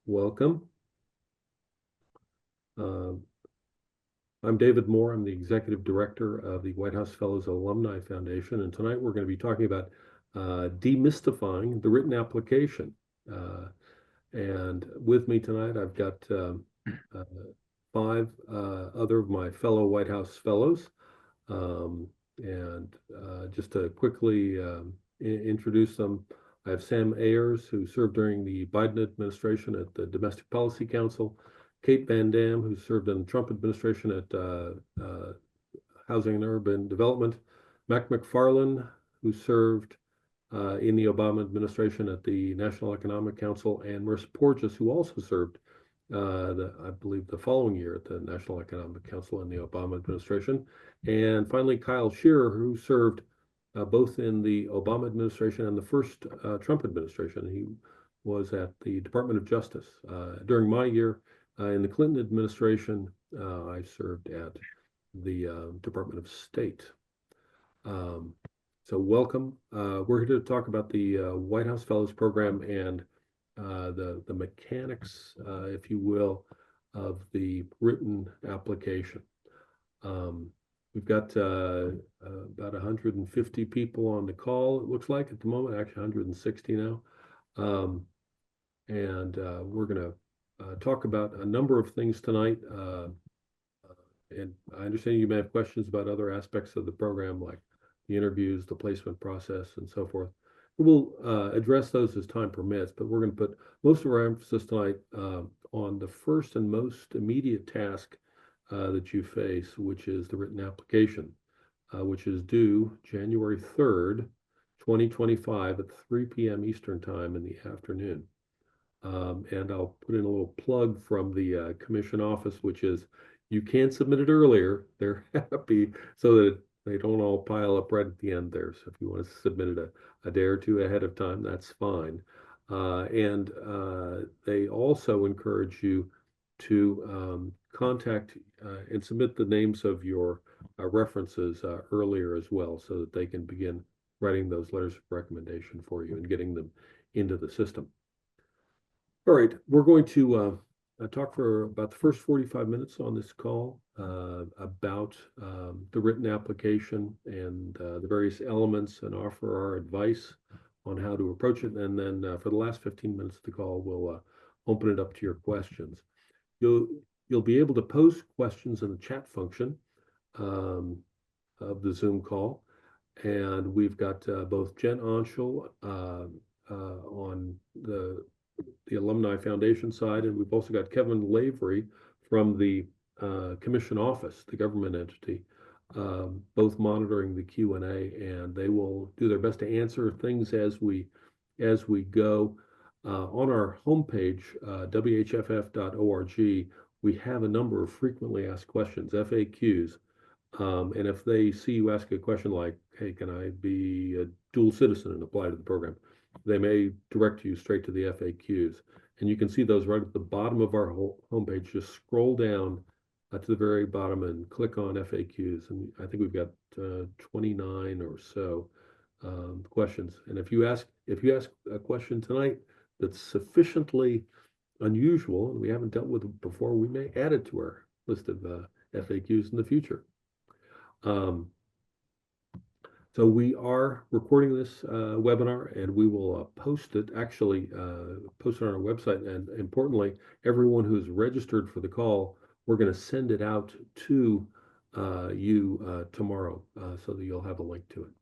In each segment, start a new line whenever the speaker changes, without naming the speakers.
welcome. I'm David Moore. I'm the Executive Director of the White House Fellows Alumni Foundation, and tonight we're going to be talking about demystifying the written application. And with me tonight, I've got five other of my fellow White House Fellows. Just to quickly introduce them, I have Sam Ayers, who served during the Biden administration at the Domestic Policy Council, Kate Van Dam, who served in the Trump administration at Housing and Urban Development, Mac McFarland, who served in the Obama administration at the National Economic Council, and Marissa Porges, who also served, I believe, the following year at the National Economic Council in the Obama administration. And finally, Kyle Shearer, who served both in the Obama administration and the first Trump administration. He was at the Department of Justice. During my year in the Clinton administration, I served at the Department of State. So welcome. We're here to talk about the White House Fellows Program and the mechanics, if you will, of the written application. We've got about 150 people on the call, it looks like at the moment, actually 160 now. We're going to talk about a number of things tonight. And I understand you may have questions about other aspects of the program, like the interviews, the placement process, and so forth. We'll address those as time permits, but we're going to put most of our emphasis tonight on the first and most immediate task that you face, which is the written application, which is due January 3rd, 2025 at 3 p.m. Eastern Time in the afternoon. And I'll put in a little plug from the commission office, which is you can submit it earlier. They're happy so that they don't all pile up right at the end there. So if you want to submit it a day or two ahead of time, that's fine. They also encourage you to contact and submit the names of your references earlier as well, so that they can begin writing those letters of recommendation for you and getting them into the system. All right, we're going to talk for about the first 45 minutes on this call about the written application and the various elements, and offer our advice on how to approach it. And then for the last 15 minutes of the call, we'll open it up to your questions. You'll be able to post questions in the chat function of the Zoom call. And we've got both Jen Onshul on the Alumni Foundation side, and we've also got Kevin Lavery from the commission office, the government entity, both monitoring the Q&A, and they will do their best to answer things as we go. On our homepage, whff.org, we have a number of frequently asked questions, FAQs, and if they see you ask a question like, hey, can I be a dual citizen and apply to the program, they may direct you straight to the FAQs. And you can see those right at the bottom of our homepage. Just scroll down to the very bottom and click on FAQs. And I think we've got 29 or so questions. And if you ask a question tonight that's sufficiently unusual and we haven't dealt with it before, we may add it to our list of FAQs in the future. So we are recording this webinar, and we will post it on our website. And importantly, everyone who's registered for the call, we're going to send it out to you tomorrow, so that you'll have a link to it.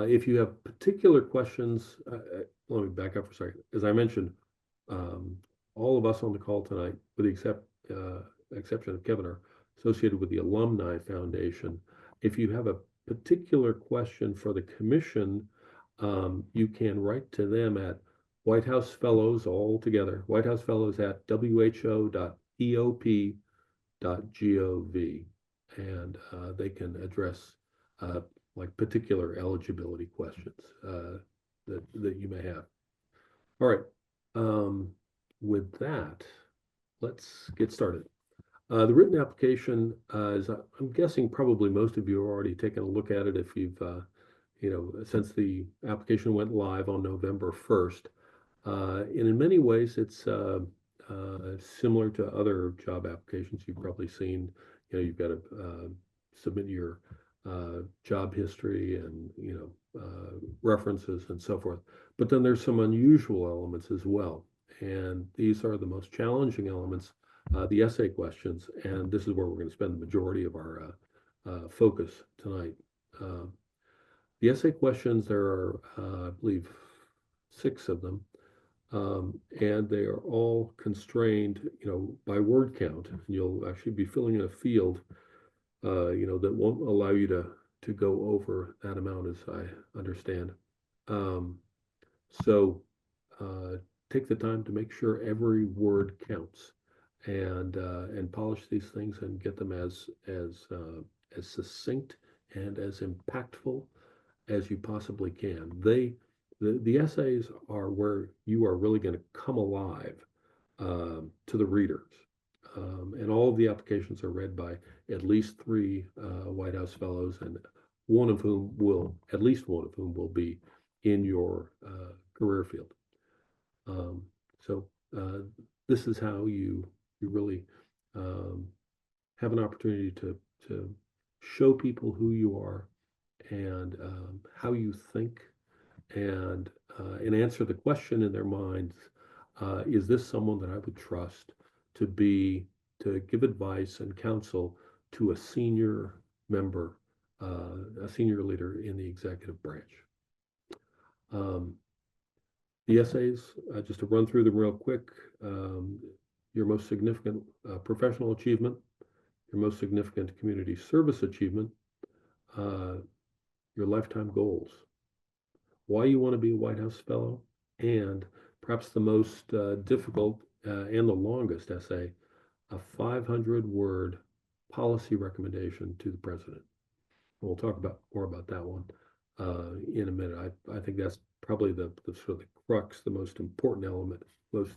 If you have particular questions, let me back up for a second. As I mentioned, all of us on the call tonight, with the exception of Kevin, are associated with the Alumni Foundation. If you have a particular question for the commission, you can write to them at White House Fellows, all together, White House Fellows at who.eop.gov, and they can address like particular eligibility questions that you may have. All right, with that, let's get started. The written application is, I'm guessing probably most of you have already taken a look at it if you've, since the application went live on November 1st. And in many ways, it's similar to other job applications you've probably seen. You know, you've got to submit your job history and, references and so forth. But then there's some unusual elements as well. And these are the most challenging elements, the essay questions. And this is where we're going to spend the majority of our focus tonight. Uh, the essay questions, there are, I believe, 6 of them. And they are all constrained, by word count. And you'll actually be filling in a field, that won't allow you to go over that amount, as I understand. Um, so take the time to make sure every word counts, and polish these things and get them as succinct and as impactful as you possibly can. The essays are where you are really going to come alive to the readers. And all of the applications are read by at least 3 White House fellows, and at least one of whom will be in your career field. So this is how you really have an opportunity to show people who you are, and how you think, and answer the question in their minds: is this someone that I would trust to give advice and counsel to a senior member, a senior leader in the executive branch? Um, the essays, just to run through them real quick: your most significant professional achievement, your most significant community service achievement, uh, your lifetime goals, why you want to be a White House fellow, and perhaps the most difficult and the longest essay, a 500-word policy recommendation to the president. We'll talk more about that one in a minute. I think that's probably the sort of the crux, the most important element, most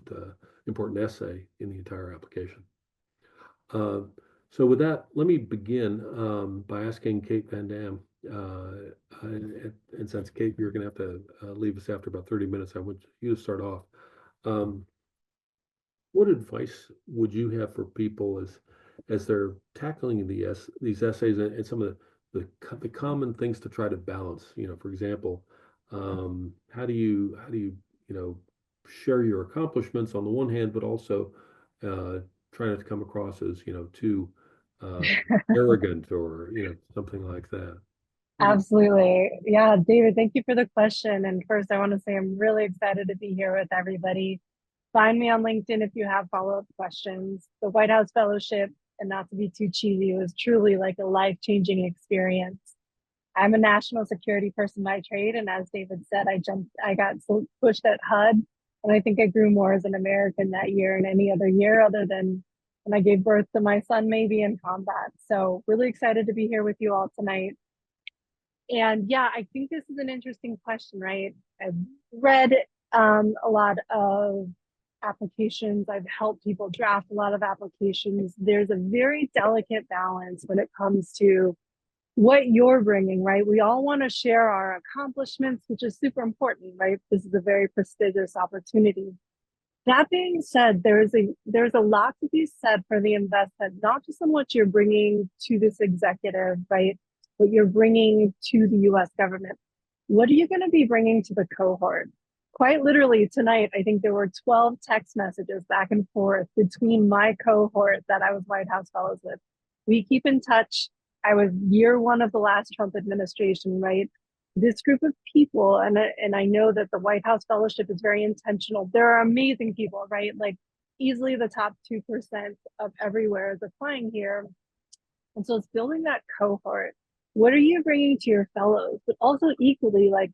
important essay in the entire application. So with that, let me begin by asking Kate Van Dam. And since Kate, you're going to have to leave us after about 30 minutes, I want you to start off. What advice would you have for people as they're tackling these essays, and some of the common things to try to balance? For example, how do you share your accomplishments on the one hand, but also try not to come across as too arrogant, or something like that?
Absolutely. Yeah, David, thank you for the question. And first, I want to say I'm really excited to be here with everybody. Find me on LinkedIn if you have follow-up questions. The White House Fellowship, and not to be too cheesy, was truly like a life-changing experience. I'm a national security person by trade, and as David said, I got pushed at HUD, and I think I grew more as an American that year than any other year, other than when I gave birth to my son, maybe in combat. So really excited to be here with you all tonight. And yeah, I think this is an interesting question, right? I've read a lot of applications. I've helped people draft a lot of applications. There's a very delicate balance when it comes to what you're bringing, right? We all want to share our accomplishments, which is super important, right? This is a very prestigious opportunity. That being said, there's a lot to be said for the investment, not just in what you're bringing to this executive, right? What you're bringing to the US government. What are you going to be bringing to the cohort? Quite literally tonight, I think there were 12 text messages back and forth between my cohort that I was White House Fellows with. We keep in touch. I was year 1 of the last Trump administration, right? This group of people, and I know that the White House Fellowship is very intentional. There are amazing people, right? Like easily the top 2% of everywhere is applying here. And so it's building that cohort. What are you bringing to your fellows? But also equally, like,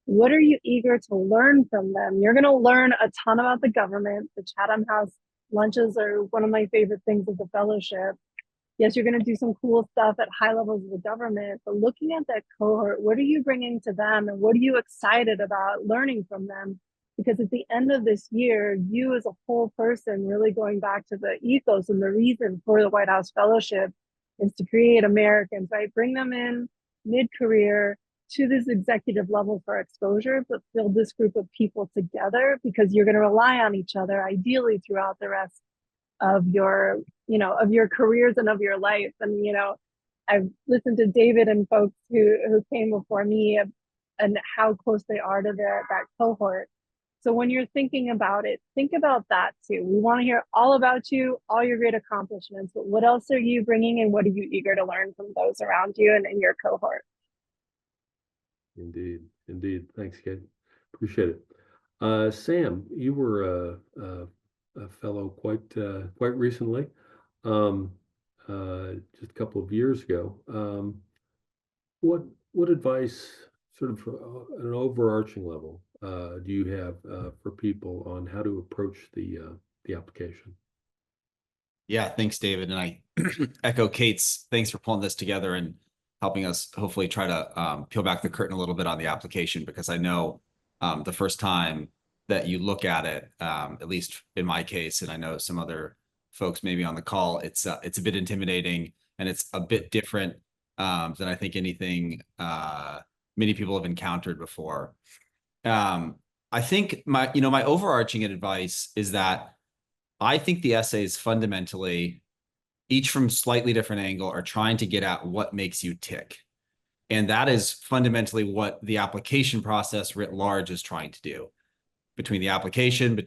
what are you eager to learn from them? You're going to learn a ton about the government. The Chatham House lunches are one of my favorite things of the fellowship. Yes, you're going to do some cool stuff at high levels of the government, but looking at that cohort, what are you bringing to them, and what are you excited about learning from them? Because at the end of this year, you as a whole person, really going back to the ethos and the reason for the White House Fellowship, is to create Americans, right? Bring them in mid-career, to this executive level for exposure, but build this group of people together, because you're going to rely on each other ideally throughout the rest of your, of your careers and of your life. And, I've listened to David and folks who came before me and how close they are to that cohort. So when you're thinking about it, think about that too. We want to hear all about you, all your great accomplishments, but what else are you bringing and what are you eager to learn from those around you and in your cohort?
Indeed, indeed. Thanks, Kate. Appreciate it. Sam, you were a fellow quite recently, just a couple of years ago. What advice, sort of at an overarching level, do you have for people on how to approach the application?
Yeah, thanks, David. And I echo Kate's thanks for pulling this together and helping us hopefully try to peel back the curtain a little bit on the application, because I know the first time that you look at it, at least in my case, and I know some other folks maybe on the call, it's a bit intimidating and it's a bit different than I think anything many people have encountered before. I think my overarching advice is that I think the essays fundamentally, each from slightly different angle, are trying to get at what makes you tick. And that is fundamentally what the application process writ large is trying to do. Between the application,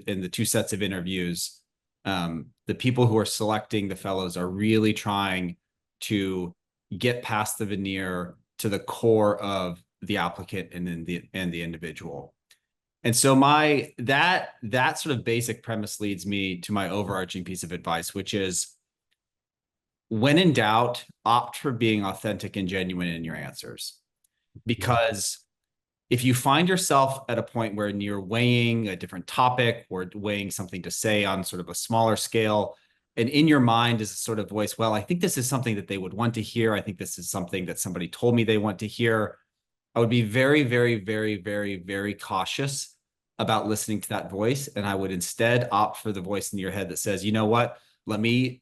in the two sets of interviews, the people who are selecting the fellows are really trying to get past the veneer to the core of the applicant and the individual. And so that sort of basic premise leads me to my overarching piece of advice, which is, when in doubt, opt for being authentic and genuine in your answers. Because if you find yourself at a point where you're weighing a different topic or weighing something to say on sort of a smaller scale, and in your mind is a sort of voice, well, I think this is something that they would want to hear. I think this is something that somebody told me they want to hear. I would be very, very, very, very, very cautious about listening to that voice. And I would instead opt for the voice in your head that says, you know what, let me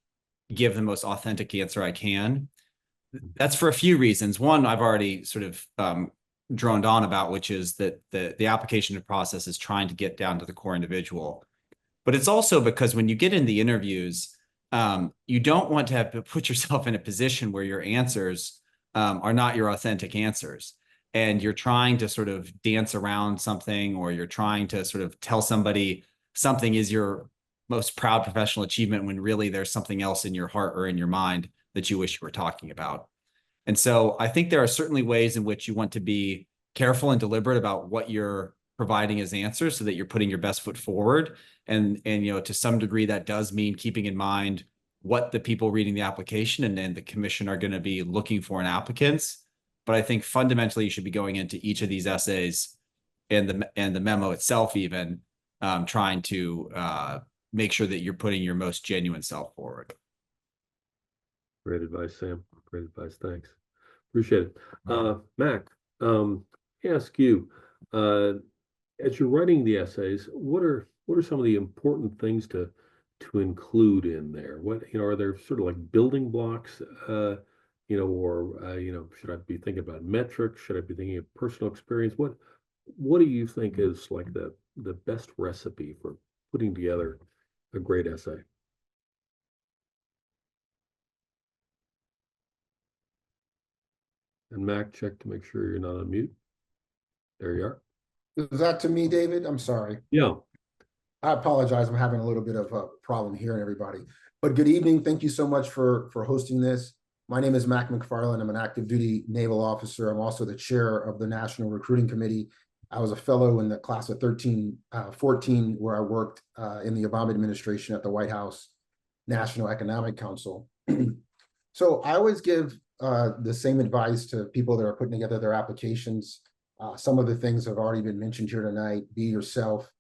give the most authentic answer I can. That's for a few reasons. One, I've already sort of droned on about, which is that the application process is trying to get down to the core individual. But it's also because when you get in the interviews, you don't want to have to put yourself in a position where your answers are not your authentic answers. And you're trying to sort of dance around something, or you're trying to sort of tell somebody something is your most proud professional achievement when really there's something else in your heart or in your mind that you wish you were talking about. And so I think there are certainly ways in which you want to be careful and deliberate about what you're providing as answers so that you're putting your best foot forward. And to some degree, that does mean keeping in mind what the people reading the application and then the commission are going to be looking for in applicants. But I think fundamentally you should be going into each of these essays and the memo itself, even trying to make sure that you're putting your most genuine self forward.
Great advice, Sam. Great advice. Thanks. Appreciate it. Mac, ask you, as you're writing the essays, what are some of the important things to include in there? What, are there sort of like building blocks, or should I be thinking about metrics? Should I be thinking of personal experience? What do you think is like the best recipe for putting together a great essay? And Mac, check to make sure you're not on mute. There you are.
Is that to me, David? I'm sorry.
Yeah.
I apologize. I'm having a little bit of a problem hearing everybody. But good evening. Thank you so much for hosting this. My name is Mac McFarland. I'm an active duty naval officer. I'm also the chair of the National Recruiting Committee. I was a fellow in the class of 14, where I worked in the Obama administration at the White House National Economic Council. So I always give the same advice to people that are putting together their applications. Some of the things have already been mentioned here tonight. Be yourself,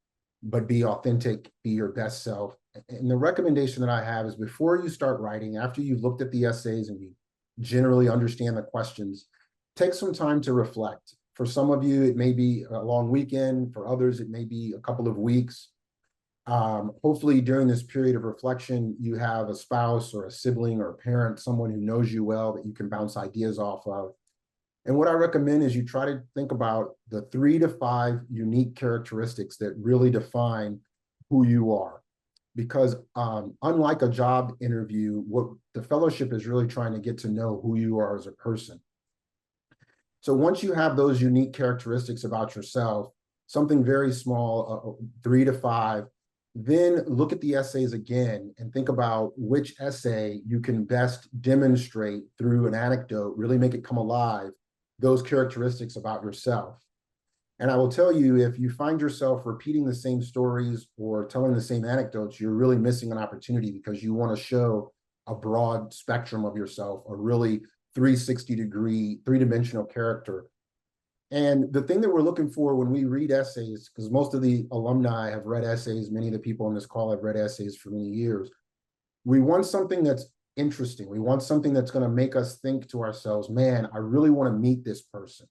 but be authentic, be your best self. And the recommendation that I have is, before you start writing, after you've looked at the essays and you generally understand the questions, take some time to reflect. For some of you, it may be a long weekend. For others, it may be a couple of weeks. Hopefully during this period of reflection, you have a spouse or a sibling or a parent, someone who knows you well, that you can bounce ideas off of. And what I recommend is you try to think about the 3 to 5 unique characteristics that really define who you are. Because unlike a job interview, what the fellowship is really trying to get to know who you are as a person. So once you have those unique characteristics about yourself, something very small, 3 to 5, then look at the essays again and think about which essay you can best demonstrate through an anecdote, really make it come alive, those characteristics about yourself. And I will tell you, if you find yourself repeating the same stories or telling the same anecdotes, you're really missing an opportunity because you want to show a broad spectrum of yourself, a really 360-degree, three-dimensional character. And the thing that we're looking for when we read essays, because most of the alumni have read essays, many of the people on this call have read essays for many years, we want something that's interesting. We want something that's going to make us think to ourselves, man, I really want to meet this person.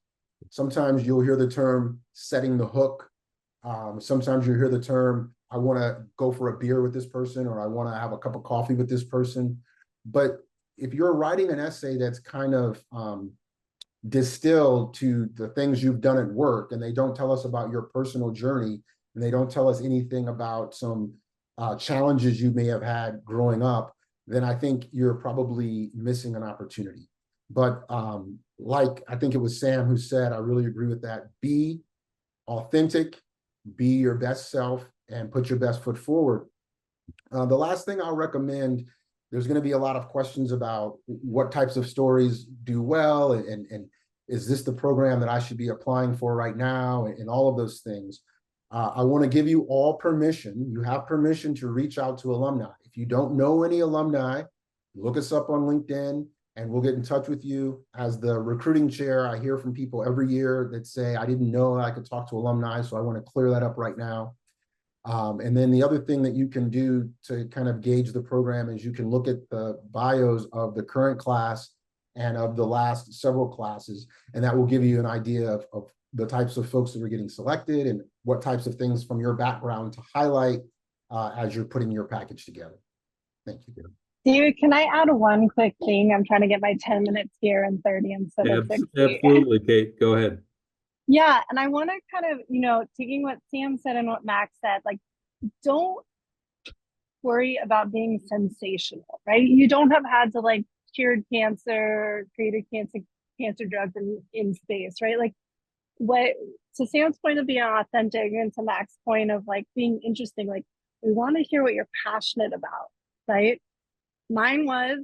Sometimes you'll hear the term setting the hook. Sometimes you hear the term, I want to go for a beer with this person, or I want to have a cup of coffee with this person. But if you're writing an essay that's kind of distilled to the things you've done at work, and they don't tell us about your personal journey, and they don't tell us anything about some challenges you may have had growing up, then I think you're probably missing an opportunity. But like I think it was Sam who said, I really agree with that. Be authentic, be your best self, and put your best foot forward. The last thing I'll recommend, there's going to be a lot of questions about what types of stories do well, and is this the program that I should be applying for right now, and all of those things. I want to give you all permission. You have permission to reach out to alumni. If you don't know any alumni, look us up on LinkedIn, and we'll get in touch with you. As the recruiting chair, I hear from people every year that say, I didn't know I could talk to alumni, so I want to clear that up right now. And then the other thing that you can do to kind of gauge the program is you can look at the bios of the current class and of the last several classes, and that will give you an idea of the types of folks that are getting selected and what types of things from your background to highlight as you're putting your package together. Thank you.
David, can I add one quick thing? I'm trying to get my 10 minutes here and 30 instead of 60.
Absolutely, Kate, go ahead.
Yeah, and I want to kind of, taking what Sam said and what Max said, like, don't worry about being sensational, right? You don't have had to like cured cancer, created cancer drugs in space, right? Like, what, to Sam's point of being authentic and to Max's point of like being interesting, like, we want to hear what you're passionate about, right? Mine was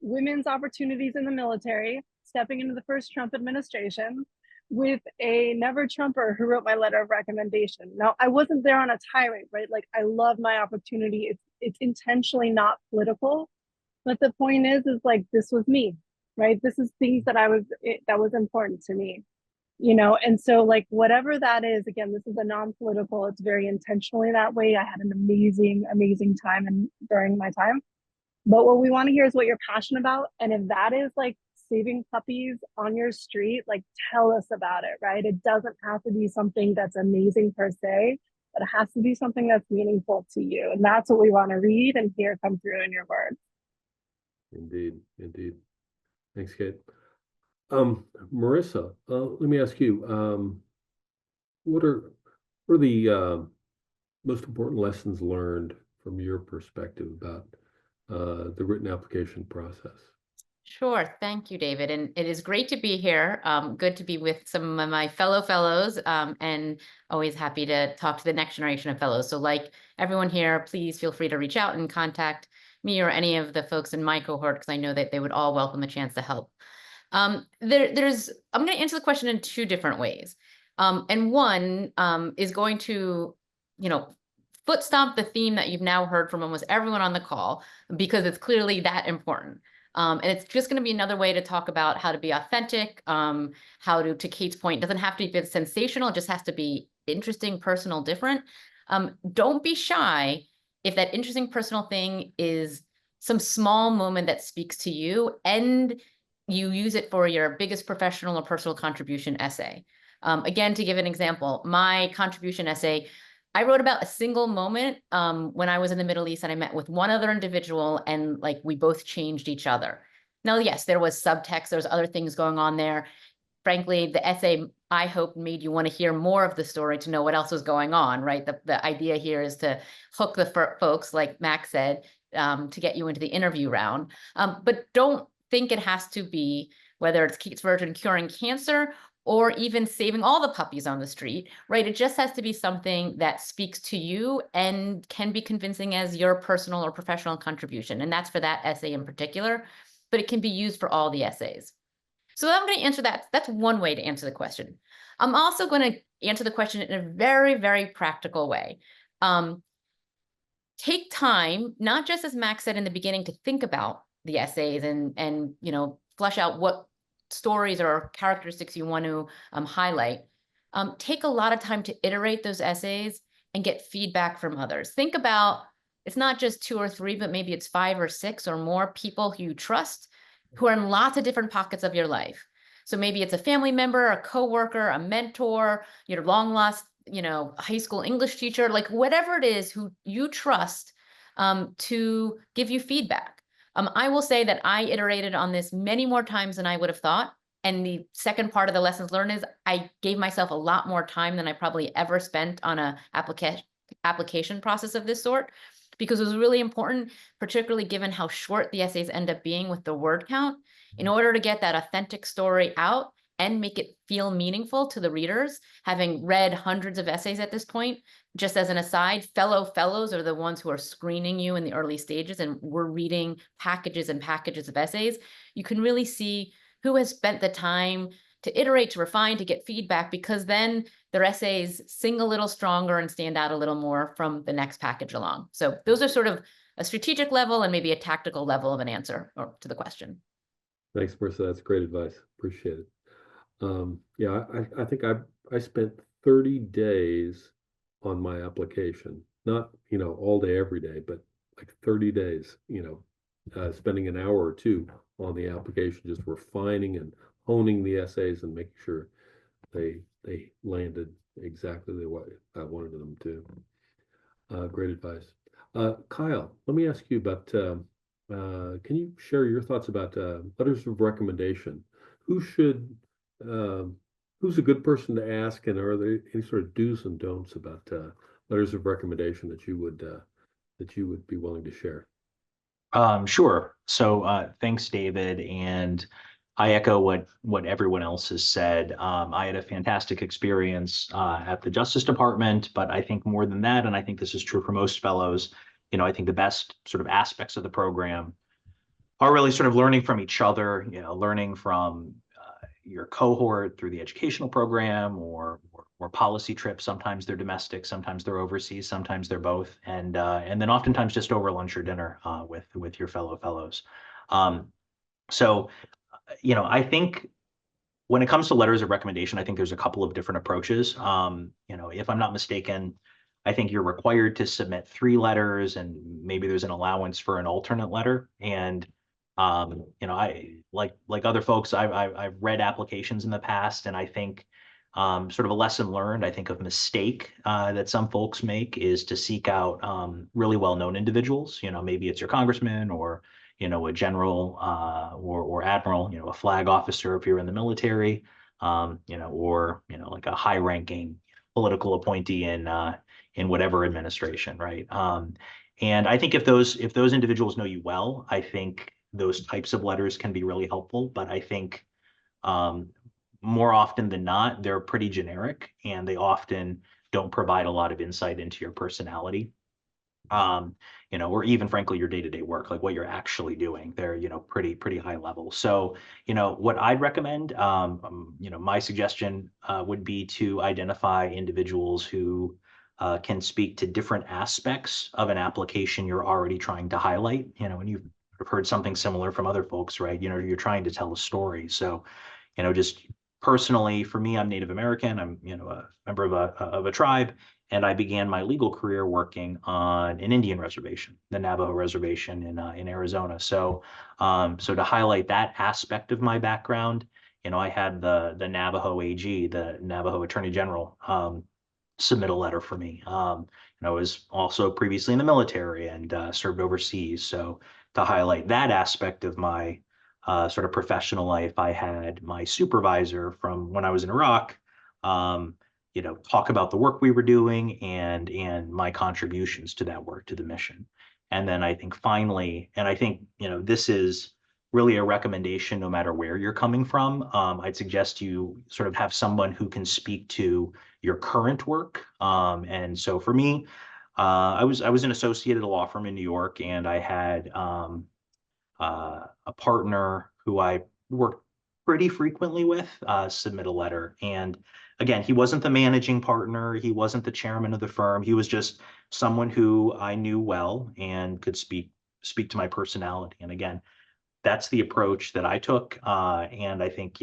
women's opportunities in the military, stepping into the first Trump administration with a never Trumper who wrote my letter of recommendation. Now, I wasn't there on a tirade, right? Like, I love my opportunity. It's intentionally not political, but the point is like, this was me, right? This is things that that was important to me, and so like, whatever that is, again, this is a non-political, it's very intentionally that way. I had an amazing time during my time. But what we want to hear is what you're passionate about. And if that is like saving puppies on your street, like, tell us about it, right? It doesn't have to be something that's amazing per se, but it has to be something that's meaningful to you. And that's what we want to read and hear come through in your words.
Indeed, indeed. Thanks, Kate. Marissa, let me ask you, what are the most important lessons learned from your perspective about the written application process?
Sure. Thank you, David. And it is great to be here. Good to be with some of my fellows, and always happy to talk to the next generation of fellows. So like everyone here, please feel free to reach out and contact me or any of the folks in my cohort, because I know that they would all welcome a chance to help. I'm going to answer the question in two different ways. And one is going to, foot stomp the theme that you've now heard from almost everyone on the call, because it's clearly that important. And it's just going to be another way to talk about how to be authentic, how to Kate's point, doesn't have to be sensational, it just has to be interesting, personal, different. Don't be shy if that interesting personal thing is some small moment that speaks to you and you use it for your biggest professional or personal contribution essay. Again, to give an example, my contribution essay, I wrote about a single moment when I was in the Middle East and I met with one other individual, and like we both changed each other. Now, yes, there was subtext, there's other things going on there. frankly, the essay, I hope, made you want to hear more of the story to know what else was going on, right? The idea here is to hook the folks, like Max said, to get you into the interview round. But don't think it has to be, whether it's Keats Virgin curing cancer or even saving all the puppies on the street, right? It just has to be something that speaks to you and can be convincing as your personal or professional contribution. And that's for that essay in particular, but it can be used for all the essays. So I'm going to answer that. That's one way to answer the question. I'm also going to answer the question in a very, very practical way. Take time, not just as Max said in the beginning, to think about the essays and flesh out what stories or characteristics you want to highlight. Take a lot of time to iterate those essays and get feedback from others. Think about, it's not just 2 or 3, but maybe it's 5 or 6 or more people who you trust, who are in lots of different pockets of your life. So maybe it's a family member, a coworker, a mentor, your long lost, high school English teacher, like whatever it is who you trust to give you feedback. I will say that I iterated on this many more times than I would have thought. And the second part of the lessons learned is I gave myself a lot more time than I probably ever spent on a application process of this sort, because it was really important, particularly given how short the essays end up being with the word count, in order to get that authentic story out and make it feel meaningful to the readers. Having read hundreds of essays at this point, just as an aside, fellows are the ones who are screening you in the early stages, and we're reading packages and packages of essays. You can really see who has spent the time to iterate, to refine, to get feedback, because then their essays sing a little stronger and stand out a little more from the next package along. So those are sort of a strategic level and maybe a tactical level of an answer to the question.
Thanks, Marissa. That's great advice. Appreciate it. Yeah, I think I spent 30 days on my application, not, all day, every day, but like 30 days, spending an hour or 2 on the application, just refining and honing the essays and making sure they landed exactly the way I wanted them to. Great advice. Kyle, let me ask you about, can you share your thoughts about letters of recommendation? Who's a good person to ask, and are there any sort of do's and don'ts about letters of recommendation that you would be willing to share?
Sure. So thanks, David. And I echo what everyone else has said. I had a fantastic experience at the Justice Department, but I think more than that, and I think this is true for most fellows, I think the best sort of aspects of the program are really sort of learning from each other, learning from your cohort through the educational program or policy trips. Sometimes they're domestic, sometimes they're overseas, sometimes they're both, and then oftentimes just over lunch or dinner with your fellows. So I think when it comes to letters of recommendation, I think there's a couple of different approaches. If I'm not mistaken, I think you're required to submit 3 letters, and maybe there's an allowance for an alternate letter. And I like other folks, I've read applications in the past, and I think sort of a lesson learned, I think, of mistake that some folks make is to seek out really well-known individuals. Maybe it's your congressman or a general or admiral, a flag officer if you're in the military, or like a high-ranking political appointee in whatever administration, right? And I think if those individuals know you well, I think those types of letters can be really helpful. But I think more often than not, they're pretty generic, and they often don't provide a lot of insight into your personality, or even frankly your day-to-day work, like what you're actually doing. They're pretty high level. So what I'd recommend, my suggestion would be to identify individuals who can speak to different aspects of an application you're already trying to highlight. And you've heard something similar from other folks, right? You're trying to tell a story. So just personally, for me, I'm Native American. I'm a member of a tribe, and I began my legal career working on an Indian reservation, the Navajo reservation in Arizona. So to highlight that aspect of my background, I had the Navajo AG, the Navajo Attorney General, submit a letter for me. I was also previously in the military and served overseas. So to highlight that aspect of my sort of professional life, I had my supervisor from when I was in Iraq, talk about the work we were doing and my contributions to that work, to the mission. And then I think finally, and I think, this is really a recommendation no matter where you're coming from. I'd suggest you sort of have someone who can speak to your current work. And so for me, I was an associate at a law firm in New York, and I had a partner who I worked pretty frequently with submit a letter. And again, he wasn't the managing partner. He wasn't the chairman of the firm. He was just someone who I knew well and could speak to my personality. And again, that's the approach that I took. And I think,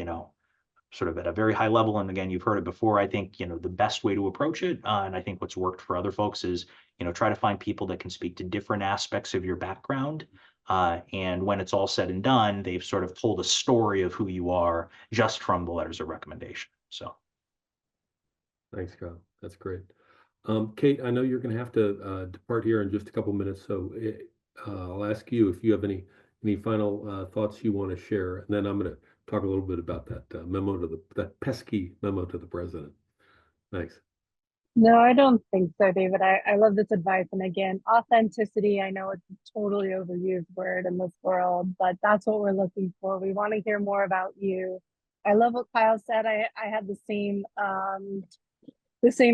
sort of at a very high level, and again, you've heard it before, I think, the best way to approach it, and I think what's worked for other folks is, try to find people that can speak to different aspects of your background. And when it's all said and done, they've sort of told a story of who you are just from the letters of recommendation. So.
Thanks, Kyle. That's great. Kate, I know you're going to have to depart here in just a couple minutes, so I'll ask you if you have any final thoughts you want to share, and then I'm going to talk a little bit about that that pesky memo to the president. Thanks.
No, I don't think so, David. I love this advice. And again, authenticity, I know it's a totally overused word in this world, but that's what we're looking for. We want to hear more about you. I love what Kyle said. I had the same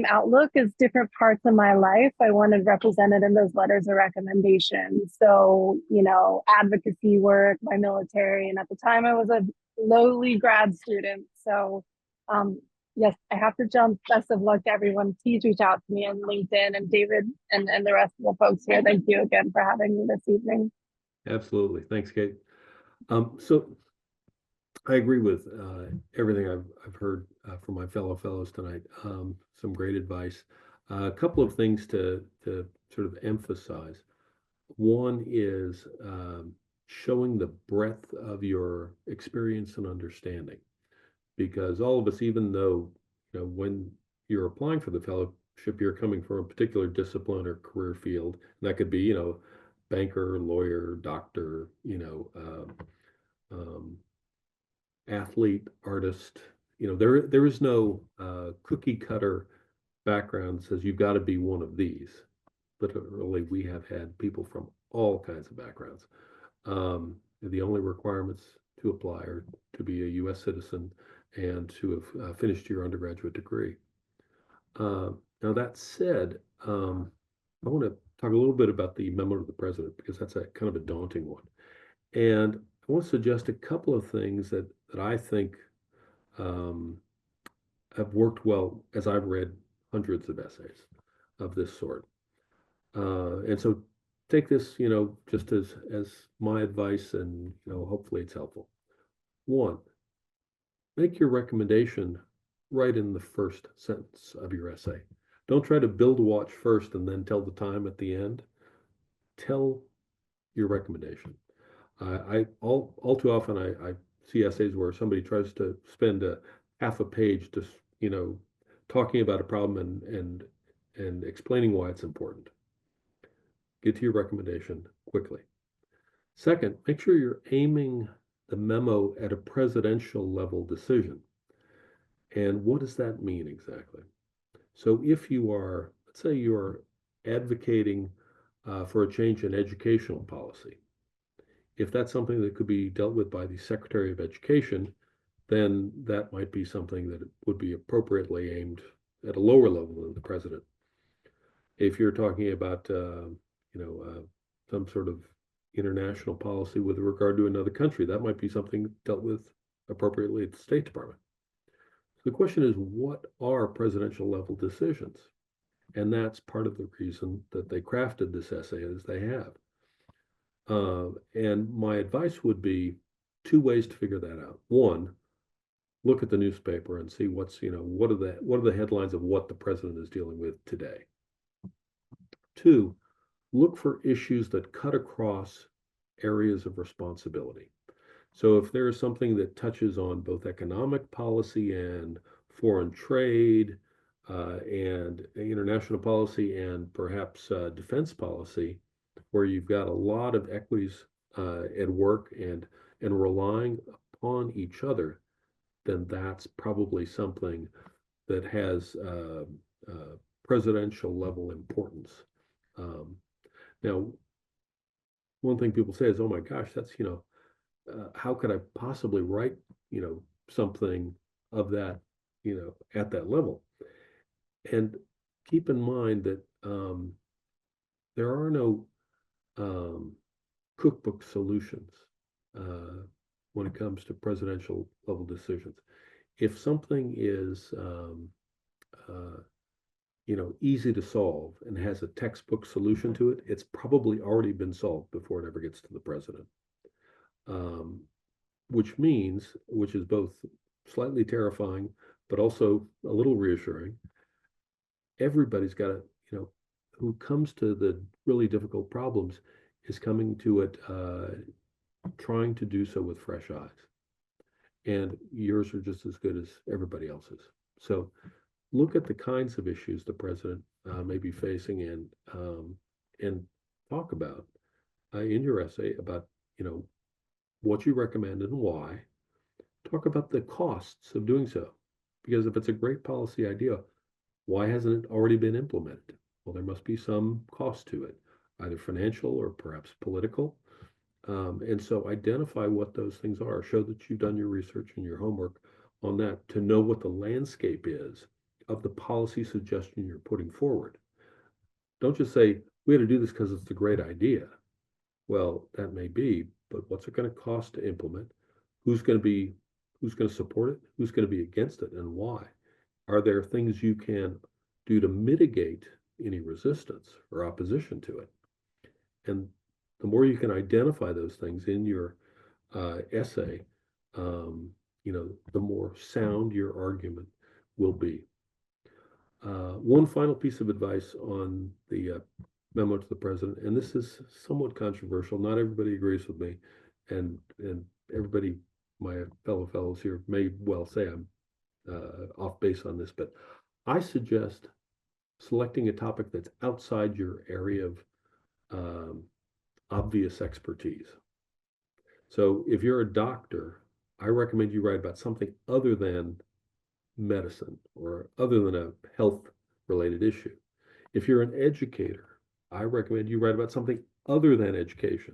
outlook as different parts of my life. I wanted represented in those letters of recommendation. So, advocacy work, my military, and at the time I was a lowly grad student. So, yes, I have to jump. Best of luck to everyone. Please reach out to me on LinkedIn, and David and the rest of the folks here. Thank you again for having me this evening.
Absolutely. Thanks, Kate. So I agree with everything I've heard from my fellows tonight. Some great advice. A couple of things to sort of emphasize. One is showing the breadth of your experience and understanding, because all of us, even though when you're applying for the fellowship, you're coming from a particular discipline or career field, and that could be banker, lawyer, doctor, athlete, artist. There is no cookie cutter background that says you've got to be one of these. Literally, we have had people from all kinds of backgrounds. The only requirements to apply are to be a U.S. citizen and to have finished your undergraduate degree. Now that said, I want to talk a little bit about the memo to the president, because that's a kind of a daunting one. And I want to suggest a couple of things that I think have worked well as I've read hundreds of essays of this sort. And so take this, just as my advice, and hopefully it's helpful. One, make your recommendation right in the first sentence of your essay. Don't try to build a watch first and then tell the time at the end. Tell your recommendation. All too often I see essays where somebody tries to spend a half a page just talking about a problem and explaining why it's important. Get to your recommendation quickly. Second, make sure you're aiming the memo at a presidential level decision. And what does that mean exactly? So if you are, let's say you're advocating for a change in educational policy, if that's something that could be dealt with by the Secretary of Education, then that might be something that would be appropriately aimed at a lower level than the president. If you're talking about, some sort of international policy with regard to another country, that might be something dealt with appropriately at the State Department. So the question is, what are presidential level decisions? And that's part of the reason that they crafted this essay as they have. And my advice would be two ways to figure that out. One, look at the newspaper and see what are the headlines of what the president is dealing with today. Two, look for issues that cut across areas of responsibility. So if there is something that touches on both economic policy and foreign trade and international policy and perhaps defense policy, where you've got a lot of equities at work, and and relying upon each other, then that's probably something that has presidential level importance. Now, one thing people say is, "Oh my gosh, that's how could I possibly write something of that at that level?" And keep in mind that there are no cookbook solutions when it comes to presidential level decisions. If something is easy to solve and has a textbook solution to it, it's probably already been solved before it ever gets to the president. Which is both slightly terrifying, but also a little reassuring. Everybody's got to, who comes to the really difficult problems is coming to it, trying to do so with fresh eyes. And yours are just as good as everybody else's. So look at the kinds of issues the president may be facing and talk about in your essay about, what you recommend and why. Talk about the costs of doing so. Because if it's a great policy idea, why hasn't it already been implemented? Well, there must be some cost to it, either financial or perhaps political. And so identify what those things are. Show that you've done your research and your homework on that to know what the landscape is of the policy suggestion you're putting forward. Don't just say, we had to do this because it's a great idea. Well, that may be, but what's it going to cost to implement? Who's going to support it? Who's going to be against it, and why? Are there things you can do to mitigate any resistance or opposition to it? And the more you can identify those things in your essay, the more sound your argument will be. One final piece of advice on the memo to the president, and this is somewhat controversial. Not everybody agrees with me, and everybody, my fellows here, may well say I'm off base on this, but I suggest selecting a topic that's outside your area of obvious expertise. So if you're a doctor, I recommend you write about something other than medicine or other than a health related issue. If you're an educator, I recommend you write about something other than education.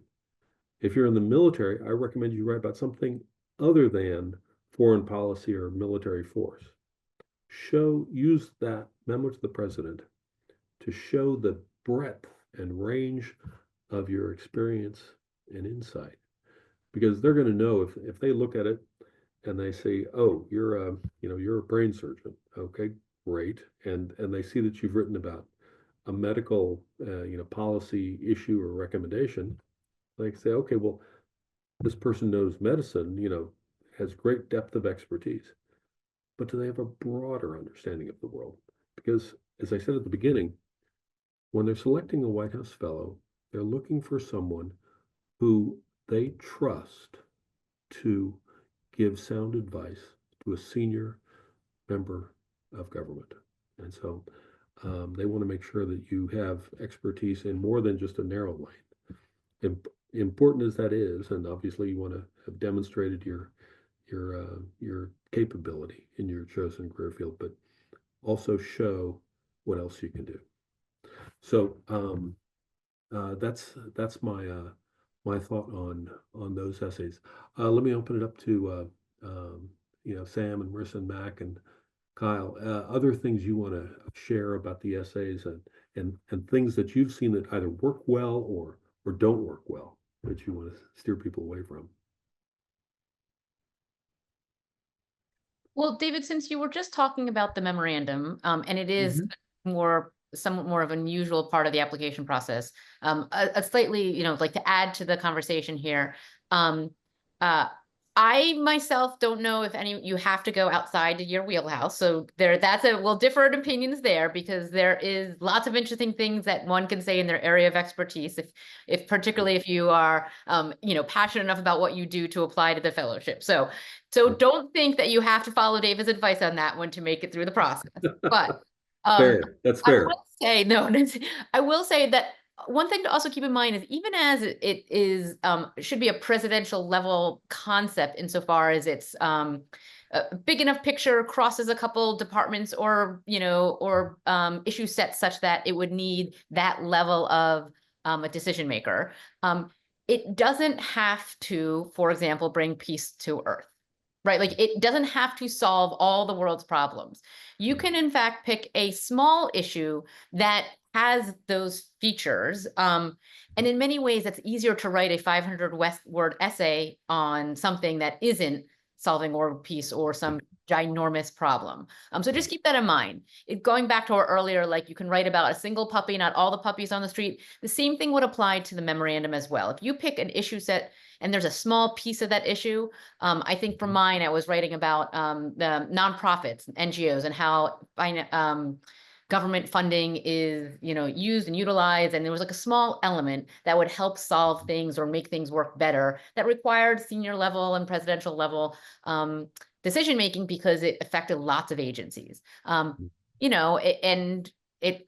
If you're in the military, I recommend you write about something other than foreign policy or military force. Use that memo to the president to show the breadth and range of your experience and insight, because they're going to know if they look at it and they say, "Oh, you're a brain surgeon." Okay, great. And they see that you've written about a medical policy issue or recommendation. They say, "Okay, well, this person knows medicine, has great depth of expertise." But do they have a broader understanding of the world? Because, as I said at the beginning, when they're selecting a White House fellow, they're looking for someone who they trust to give sound advice to a senior member of government. And so they want to make sure that you have expertise in more than just a narrow lane. And important as that is, and obviously you want to have demonstrated your capability in your chosen career field, but also show what else you can do. So that's my thought on those essays. Let me open it up to Sam and Marissa and Mac and Kyle. Other things you want to share about the essays and things that you've seen that either work well or don't work well that you want to steer people away from.
Well, David, since you were just talking about the memorandum, and it is somewhat more of an unusual part of the application process, a slightly, like to add to the conversation here, I myself don't know if you have to go outside to your wheelhouse. So we'll differ in opinions there, because there is lots of interesting things that one can say in their area of expertise, if particularly if you are, passionate enough about what you do to apply to the fellowship. So don't think that you have to follow David's advice on that one to make it through the process. But
Fair. That's fair.
I will say that one thing to also keep in mind is even as it is should be a presidential level concept insofar as it's a big enough picture, crosses a couple departments or issue sets such that it would need that level of a decision maker. It doesn't have to, for example, bring peace to Earth. Right, like it doesn't have to solve all the world's problems. You can, in fact, pick a small issue that has those features. And in many ways, it's easier to write a 500-word essay on something that isn't solving world peace or some ginormous problem. So just keep that in mind. Going back to our earlier, like you can write about a single puppy, not all the puppies on the street. The same thing would apply to the memorandum as well. If you pick an issue set and there's a small piece of that issue, I think for mine, I was writing about the nonprofits, NGOs, and how government funding is, used and utilized. And there was like a small element that would help solve things or make things work better that required senior level and presidential level decision making because it affected lots of agencies. And it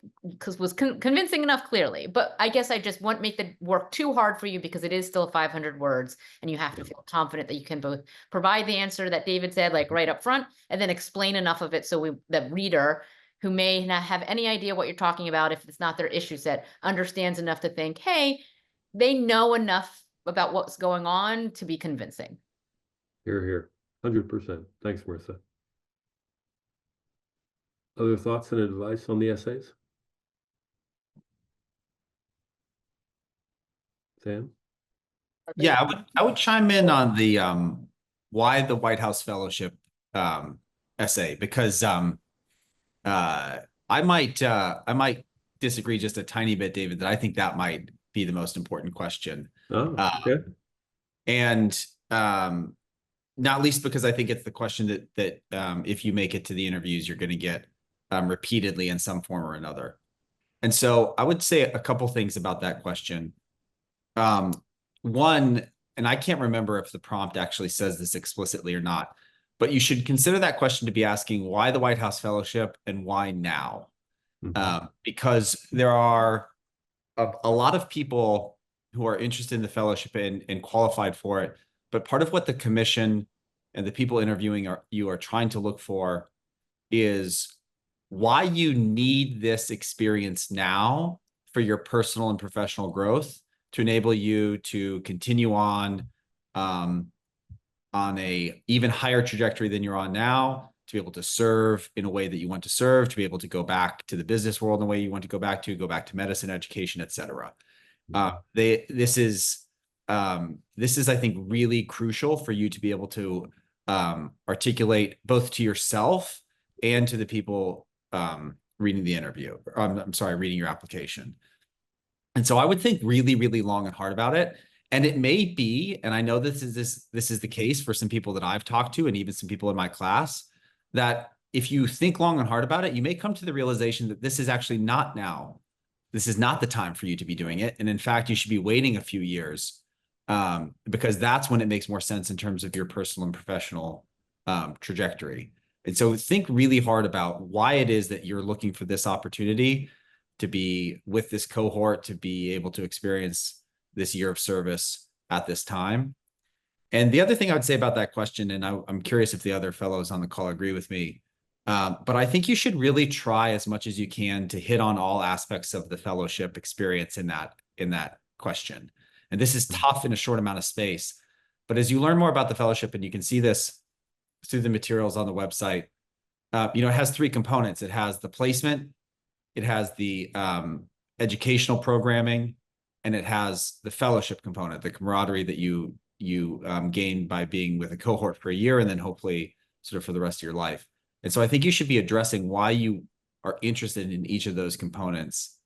was convincing enough clearly, but I guess I just won't make the work too hard for you because it is still 500 words and you have to feel confident that you can both provide the answer that David said, like right up front, and then explain enough of it so the reader who may not have any idea what you're talking about, if it's not their issue set, understands enough to think, hey, they know enough about what's going on to be convincing.
Here, here, 100%. Thanks, Marissa. Other thoughts and advice on the essays? Sam?
Yeah, I would chime in on the why the White House Fellowship essay, because I might disagree just a tiny bit, David, that I think that might be the most important question.
Oh, okay.
And not least because I think it's the question that if you make it to the interviews, you're going to get repeatedly in some form or another. And so I would say a couple things about that question. One, and I can't remember if the prompt actually says this explicitly or not, but you should consider that question to be asking why the White House Fellowship and why now? Because there are a lot of people who are interested in the fellowship and qualified for it. But part of what the commission and the people interviewing you are trying to look for is why you need this experience now for your personal and professional growth to enable you to continue on a even higher trajectory than you're on now, to be able to serve in a way that you want to serve, to be able to go back to the business world in a way you want to go back to medicine, education, et cetera. This is, I think, really crucial for you to be able to articulate both to yourself and to the people reading the interview. Reading your application. And so I would think really, really long and hard about it. And it may be, and I know this is the case for some people that I've talked to and even some people in my class, that if you think long and hard about it, you may come to the realization that this is actually not now. This is not the time for you to be doing it. And in fact, you should be waiting a few years because that's when it makes more sense in terms of your personal and professional trajectory. And so think really hard about why it is that you're looking for this opportunity to be with this cohort, to be able to experience this year of service at this time. And the other thing I would say about that question, and I'm curious if the other fellows on the call agree with me, but I think you should really try as much as you can to hit on all aspects of the fellowship experience in that question. And this is tough in a short amount of space. But as you learn more about the fellowship, and you can see this through the materials on the website, it has three components. It has the placement, it has the educational programming, and it has the fellowship component, the camaraderie that you gain by being with a cohort for a year and then hopefully sort of for the rest of your life. And so I think you should be addressing why you are interested in each of those components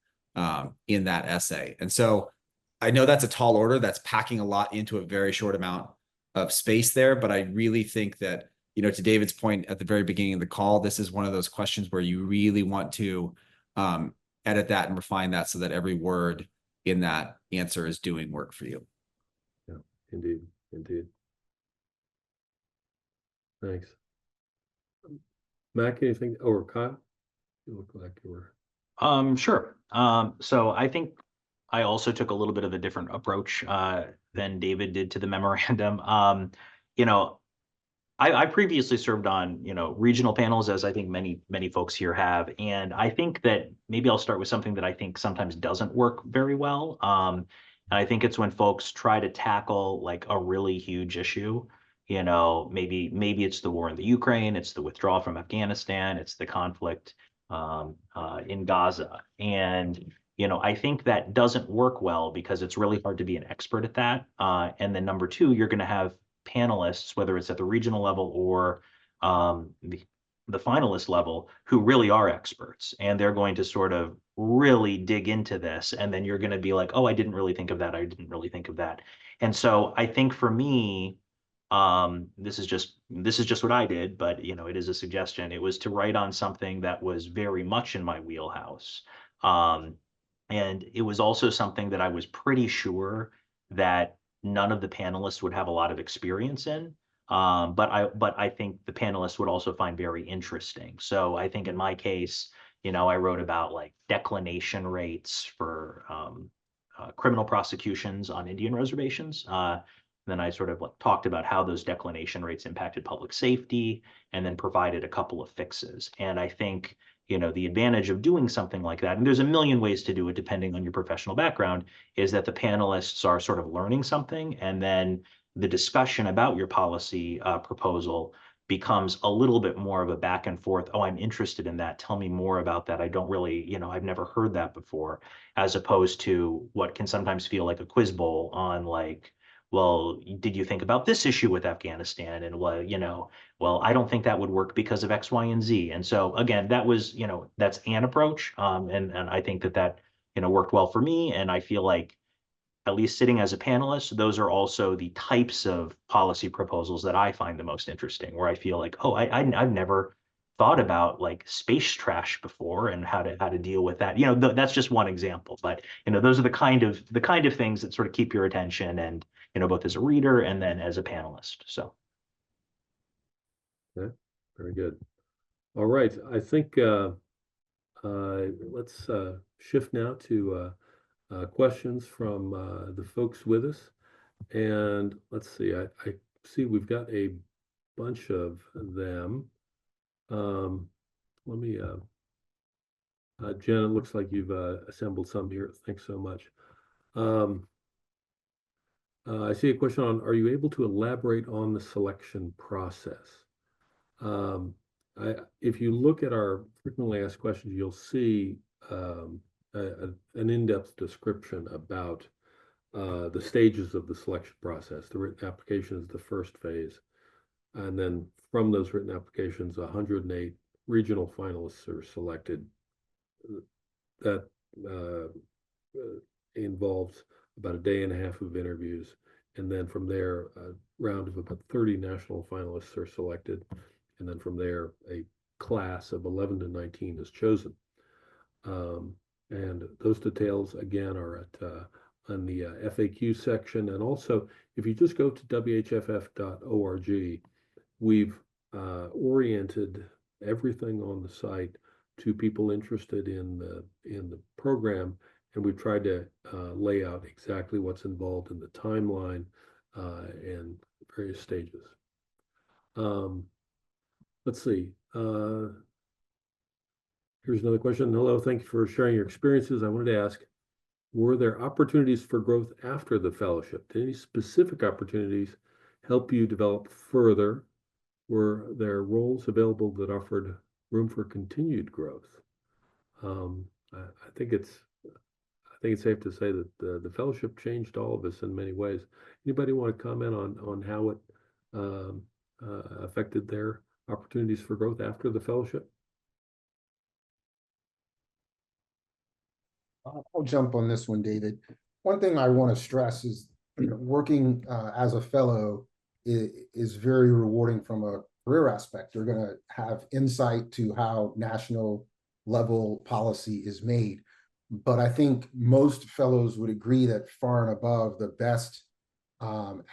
in that essay. And so I know that's a tall order, that's packing a lot into a very short amount of space there, but I really think that, to David's point at the very beginning of the call, this is one of those questions where you really want to edit that and refine that so that every word in that answer is doing work for you.
Yeah, indeed. Thanks. Mac, anything? Or Kyle? You look like you were.
Sure. So I think I also took a little bit of a different approach than David did to the memorandum. You know, I previously served on, regional panels, as I think many folks here have. And I think that maybe I'll start with something that I think sometimes doesn't work very well. And I think it's when folks try to tackle like a really huge issue. Maybe it's the war in the Ukraine, it's the withdrawal from Afghanistan, it's the conflict in Gaza. And I think that doesn't work well because it's really hard to be an expert at that. And then number two, you're going to have panelists, whether it's at the regional level or the finalist level, who really are experts, and they're going to sort of really dig into this. And then you're going to be like, oh, I didn't really think of that. I didn't really think of that. And so I think for me, this is just what I did, but it is a suggestion. It was to write on something that was very much in my wheelhouse. And it was also something that I was pretty sure that none of the panelists would have a lot of experience in. But I think the panelists would also find very interesting. So I think in my case, I wrote about like declination rates for criminal prosecutions on Indian reservations. Then I sort of like talked about how those declination rates impacted public safety, and then provided a couple of fixes. And I think, the advantage of doing something like that, and there's a million ways to do it depending on your professional background, is that the panelists are sort of learning something, and then the discussion about your policy proposal becomes a little bit more of a back and forth. Oh, I'm interested in that. Tell me more about that. I don't really, I've never heard that before, as opposed to what can sometimes feel like a quiz bowl on like, well, did you think about this issue with Afghanistan? And well, I don't think that would work because of X, Y, and Z. And so again, that was, that's an approach. And I think that worked well for me. And I feel like, at least sitting as a panelist, those are also the types of policy proposals that I find the most interesting, where I feel like, oh, I've never thought about like space trash before and how to deal with that. That's just one example, but those are the kind of things that sort of keep your attention, and both as a reader and then as a panelist. So.
Okay, very good. All right, I think let's shift now to questions from the folks with us. And let's see, I see we've got a bunch of them. Let me, Jen, it looks like you've assembled some here. Thanks so much. I see a question on, are you able to elaborate on the selection process? If you look at our frequently asked questions, you'll see an in-depth description about the stages of the selection process. The written application is the first phase. And then from those written applications, 108 regional finalists are selected. That involves about a day and a half of interviews. And then from there, a round of about 30 national finalists are selected. And then from there, a class of 11 to 19 is chosen. And those details, again, are at on the FAQ section. And also, if you just go to whff.org, we've oriented everything on the site to people interested in the program, and we've tried to lay out exactly what's involved in the timeline and various stages. Let's see. Here's another question. Hello, thank you for sharing your experiences. I wanted to ask, were there opportunities for growth after the fellowship? Did any specific opportunities help you develop further? Were there roles available that offered room for continued growth? I think it's safe to say that the fellowship changed all of us in many ways. Anybody want to comment on how it affected their opportunities for growth after the fellowship?
I'll jump on this one, David. One thing I want to stress is, working as a fellow is very rewarding from a career aspect. You're going to have insight to how national level policy is made. But I think most fellows would agree that far and above, the best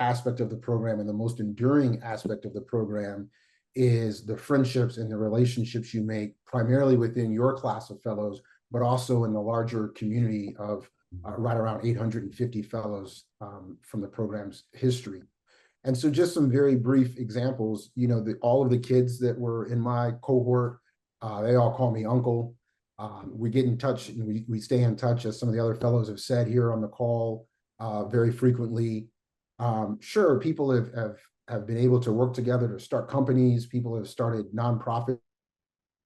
aspect of the program and the most enduring aspect of the program is the friendships and the relationships you make primarily within your class of fellows, but also in the larger community of right around 850 fellows from the program's history. And so just some very brief examples, you know, all of the kids that were in my cohort, they all call me uncle. We get in touch and we stay in touch, as some of the other fellows have said here on the call, very frequently. Sure, people have been able to work together to start companies. People have started nonprofits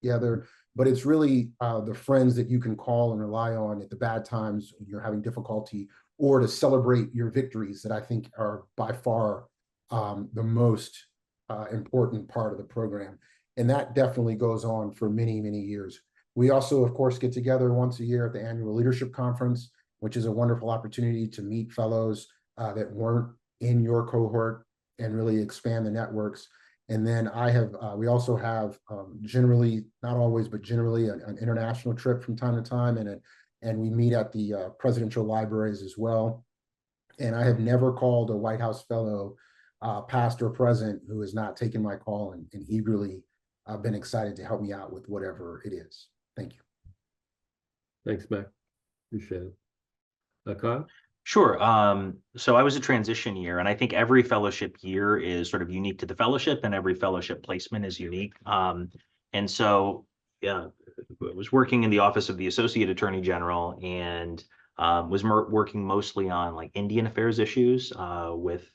together, but it's really the friends that you can call and rely on at the bad times when you're having difficulty, or to celebrate your victories, that I think are by far the most important part of the program. And that definitely goes on for many, many years. We also, of course, get together once a year at the annual leadership conference, which is a wonderful opportunity to meet fellows that weren't in your cohort and really expand the networks. And then we also have generally, not always, but generally an international trip from time to time. And we meet at the presidential libraries as well. And I have never called a White House fellow, past or present, who has not taken my call and eagerly been excited to help me out with whatever it is. Thank you.
Thanks, Mac. Appreciate it. Kyle?
Sure. So I was a transition year, and I think every fellowship year is sort of unique to the fellowship, and every fellowship placement is unique. And so, yeah, I was working in the office of the Associate Attorney General, and was working mostly on like Indian affairs issues, with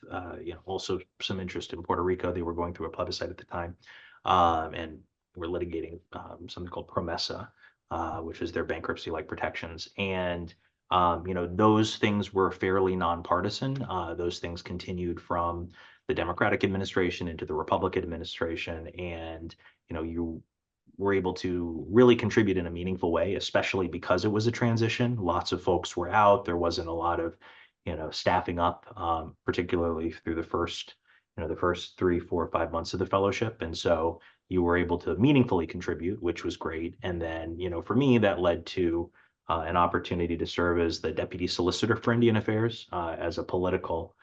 also some interest in Puerto Rico. They were going through a plebiscite at the time, and we're litigating something called PROMESA, which is their bankruptcy-like protections. And those things were fairly nonpartisan. Those things continued from the Democratic administration into the Republican administration, and you were able to really contribute in a meaningful way, especially because it was a transition. Lots of folks were out. There wasn't a lot of staffing up, particularly through the first 3, 4, 5 months of the fellowship, and so you were able to meaningfully contribute, which was great. And then for me, that led to an opportunity to serve as the Deputy Solicitor for Indian Affairs, as a political,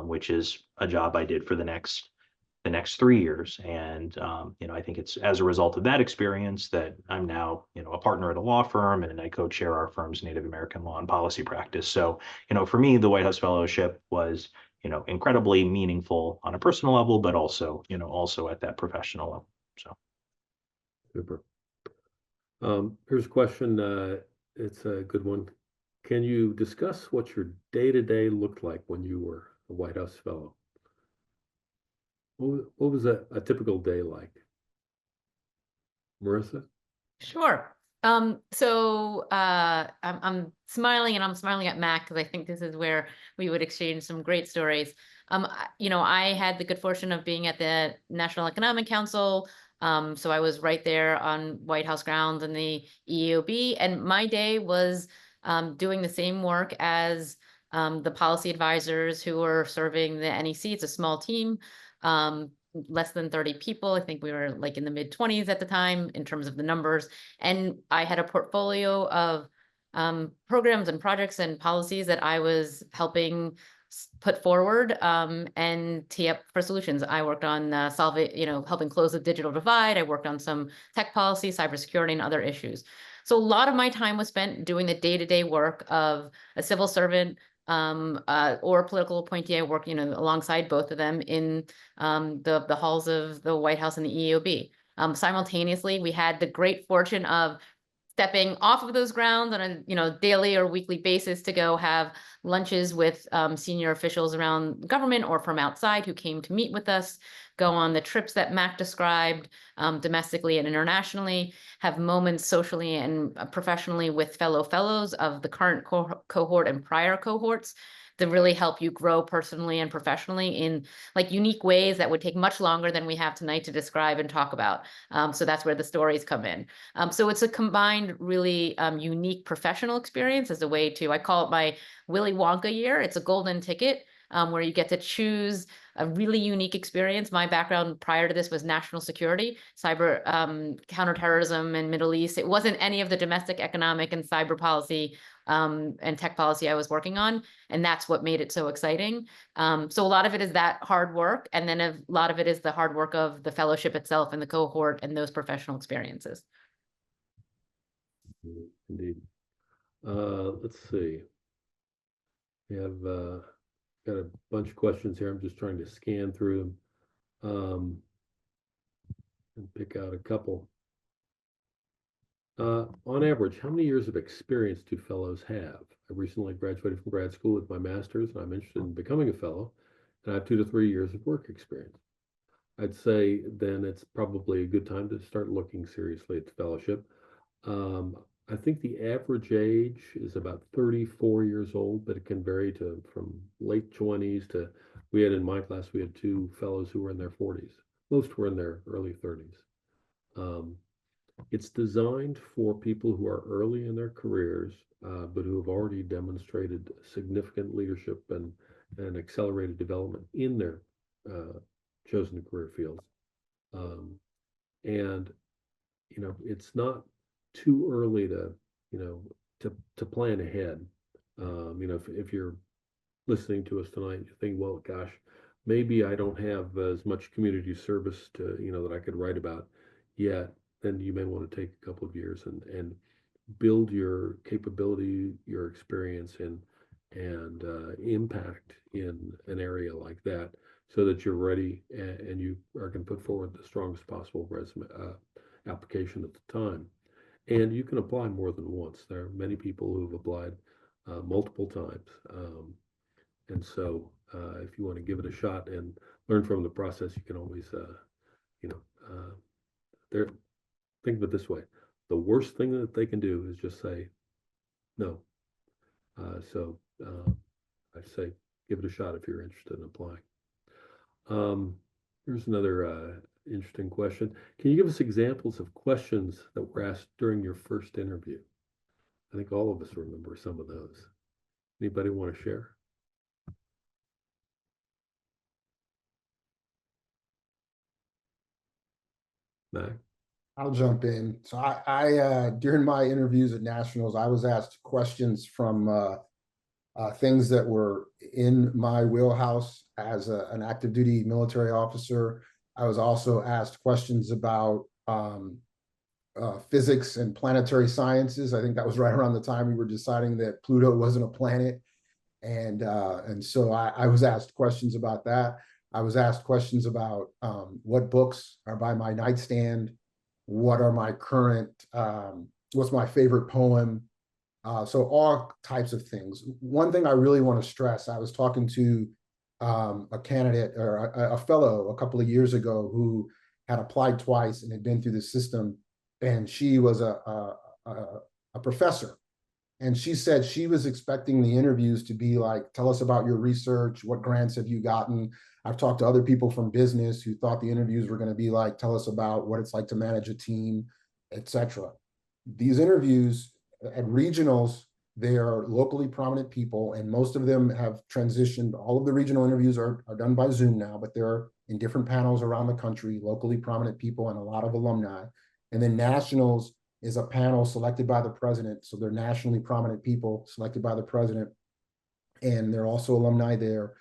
which is a job I did for the next 3 years. And I think it's as a result of that experience that I'm now a partner at a law firm, and I co-chair our firm's Native American law and policy practice. So for me, the White House Fellowship was incredibly meaningful on a personal level, but also at that professional level. So
Super. Here's a question. It's a good one. Can you discuss what your day-to-day looked like when you were a White House Fellow? What was a typical day like? Marissa?
Sure. So I'm smiling, and I'm smiling at Mac because I think this is where we would exchange some great stories. I had the good fortune of being at the National Economic Council. So I was right there on White House grounds in the EEOB, and my day was doing the same work as the policy advisors who were serving the NEC. It's a small team, less than 30 people. I think we were like in the mid-20s at the time in terms of the numbers. And I had a portfolio of programs and projects and policies that I was helping put forward and tee up for solutions. I worked on helping close the digital divide. I worked on some tech policy, cybersecurity, and other issues. So a lot of my time was spent doing the day-to-day work of a civil servant or a political appointee. I worked, alongside both of them in the halls of the White House and the EEOB. Simultaneously, we had the great fortune of stepping off of those grounds on a daily or weekly basis to go have lunches with senior officials around government or from outside who came to meet with us, go on the trips that Mac described, domestically and internationally, have moments socially and professionally with fellow fellows of the current cohort and prior cohorts that really help you grow personally and professionally in like unique ways that would take much longer than we have tonight to describe and talk about. So that's where the stories come in. So it's a combined, really unique professional experience as a way to, I call it my Willy Wonka year. It's a golden ticket where you get to choose a really unique experience. My background prior to this was national security, cyber, counterterrorism, and Middle East. It wasn't any of the domestic economic and cyber policy and tech policy I was working on. And that's what made it so exciting. So a lot of it is that hard work. And then a lot of it is the hard work of the fellowship itself and the cohort and those professional experiences.
Indeed. Let's see. We have got a bunch of questions here. I'm just trying to scan through them and pick out a couple. On average, how many years of experience do fellows have? I recently graduated from grad school with my master's, and I'm interested in becoming a fellow, and I have 2 to 3 years of work experience. I'd say then it's probably a good time to start looking seriously at the fellowship. I think the average age is about 34 years old, but it can vary from late 20s to, we had in my class, we had 2 fellows who were in their 40s. Most were in their early 30s. It's designed for people who are early in their careers, but who have already demonstrated significant leadership and accelerated development in their chosen career fields. And, it's not too early to plan ahead. If you're listening to us tonight, you think, well, gosh, maybe I don't have as much community service that I could write about yet, then you may want to take a couple of years and build your capability, your experience, and impact in an area like that, so that you're ready and you are going to put forward the strongest possible resume application at the time. And you can apply more than once. There are many people who have applied multiple times. And so if you want to give it a shot and learn from the process, you can always, think of it this way. The worst thing that they can do is just say no. I'd say give it a shot if you're interested in applying. Here's another interesting question. Can you give us examples of questions that were asked during your first interview? I think all of us remember some of those. Anybody want to share? Mac?
I'll jump in. So I during my interviews at Nationals, I was asked questions from things that were in my wheelhouse as an active duty military officer. I was also asked questions about physics and planetary sciences. I think that was right around the time we were deciding that Pluto wasn't a planet. And so I was asked questions about that. I was asked questions about what books are by my nightstand, what are my current, what's my favorite poem, so all types of things. One thing I really want to stress, I was talking to a candidate or a fellow a couple of years ago who had applied twice and had been through the system, and she was a professor. And she said she was expecting the interviews to be like, tell us about your research, what grants have you gotten? I've talked to other people from business who thought the interviews were going to be like, tell us about what it's like to manage a team, etc. These interviews at regionals, they are locally prominent people, and most of them have transitioned. All of the regional interviews are done by Zoom now, but they're in different panels around the country, locally prominent people and a lot of alumni. And then nationals is a panel selected by the president. So they're nationally prominent people selected by the president. And they're also alumni there.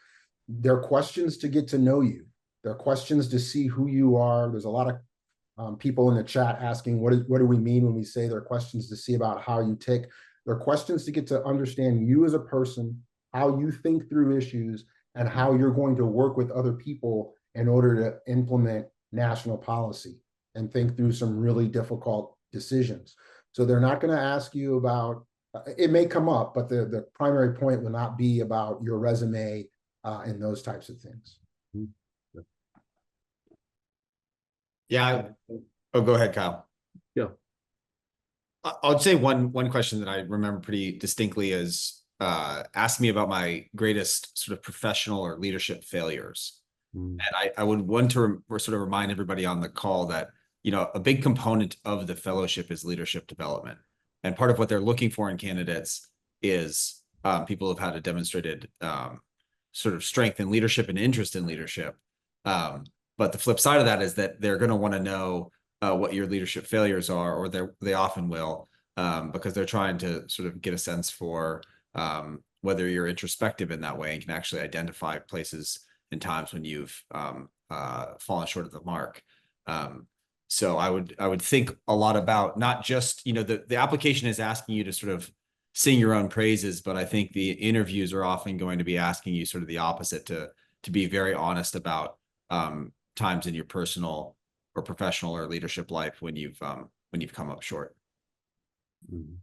They're questions to get to know you. They're questions to see who you are. There's a lot of people in the chat asking, what do we mean when we say they're questions to see about how you tick? They're questions to get to understand you as a person, how you think through issues, and how you're going to work with other people in order to implement national policy and think through some really difficult decisions. So they're not going to ask you about, it may come up, but the primary point will not be about your resume and those types of things.
Yeah. Oh, go ahead, Kyle.
Yeah.
I'll say one question that I remember pretty distinctly is ask me about my greatest sort of professional or leadership failures. And I would want to sort of remind everybody on the call that, a big component of the fellowship is leadership development. And part of what they're looking for in candidates is people who've had a demonstrated sort of strength in leadership and interest in leadership. But the flip side of that is that they're going to want to know what your leadership failures are, or they often will, because they're trying to sort of get a sense for whether you're introspective in that way and can actually identify places and times when you've fallen short of the mark. So I would think a lot about not just, the application is asking you to sort of sing your own praises, but I think the interviews are often going to be asking you sort of the opposite, to be very honest about times in your personal or professional or leadership life when you've come up short.
Mhm.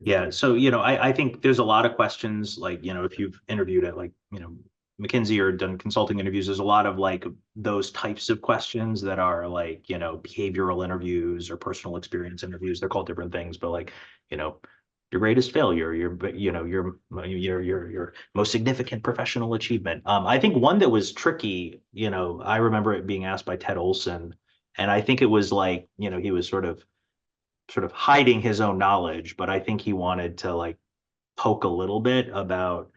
Yeah. So, I think there's a lot of questions, like, if you've interviewed at, like, McKinsey or done consulting interviews, there's a lot of like those types of questions that are like, behavioral interviews or personal experience interviews. They're called different things, but like, your greatest failure, your most significant professional achievement. I think one that was tricky, I remember it being asked by Ted Olson, and I think it was like, he was sort of hiding his own knowledge, but I think he wanted to like poke a little bit about,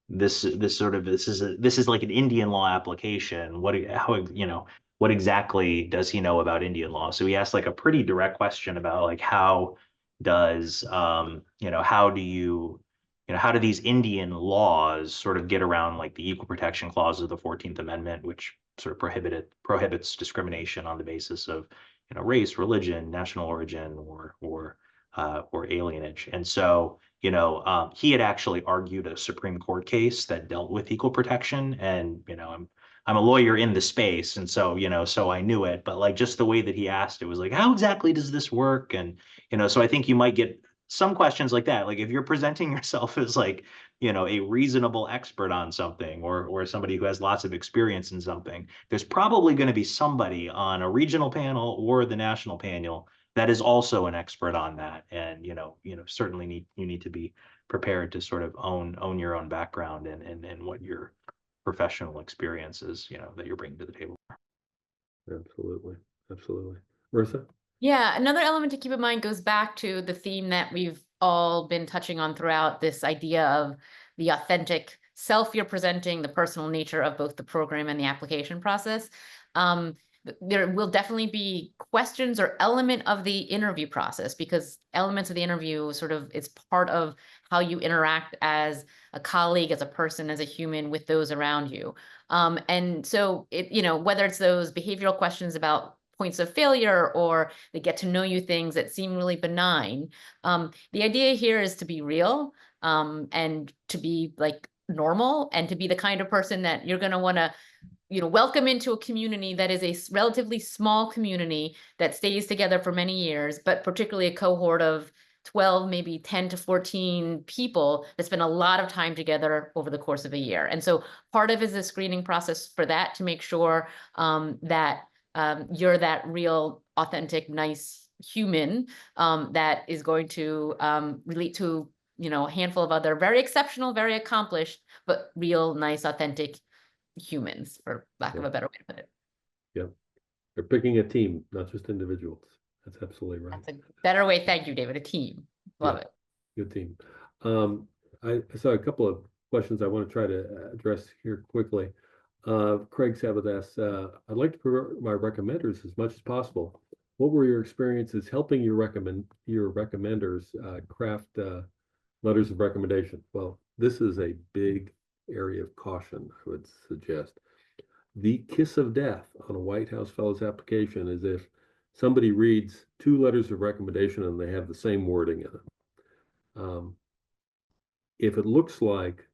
this is like an Indian law application. What exactly does he know about Indian law? So he asked like a pretty direct question about like how does how do these Indian laws sort of get around like the equal protection clause of the 14th Amendment, which sort of prohibits discrimination on the basis of race, religion, national origin, or alienage. And so he had actually argued a Supreme Court case that dealt with equal protection, and I'm a lawyer in the space, and so so I knew it, but like just the way that he asked it was like, how exactly does this work? And so I think you might get some questions like that, like if you're presenting yourself as like a reasonable expert on something, or somebody who has lots of experience in something, there's probably going to be somebody on a regional panel or the national panel that is also an expert on that. And certainly you need to be prepared to sort of own your own background and what your professional experiences that you're bringing to the table.
Absolutely. Marissa?
Yeah, another element to keep in mind goes back to the theme that we've all been touching on throughout, this idea of the authentic self you're presenting, the personal nature of both the program and the application process. There will definitely be questions or element of the interview process, because elements of the interview it's part of how you interact as a colleague, as a person, as a human with those around you. And so whether it's those behavioral questions about points of failure, or they get to know you things that seem really benign. The idea here is to be real, and to be like normal, and to be the kind of person that you're going to want to welcome into a community that is a relatively small community that stays together for many years, but particularly a cohort of 12, maybe 10 to 14 people that spend a lot of time together over the course of a year. And so part of it is a screening process for that, to make sure that you're that real, authentic, nice human that is going to relate to a handful of other very exceptional, very accomplished, but real, nice, authentic humans, for lack of a better way to put it.
Yeah. They're picking a team, not just individuals. That's absolutely right.
That's a better way. Thank you, David. A team. Love it.
Good team. I saw a couple of questions I want to try to address here quickly. Craig Sabbath asks, I'd like to promote my recommenders as much as possible. What were your experiences helping your recommenders craft letters of recommendation? Well, this is a big area of caution, I would suggest. The kiss of death on a White House Fellows application is if somebody reads 2 letters of recommendation and they have the same wording in it. If it looks like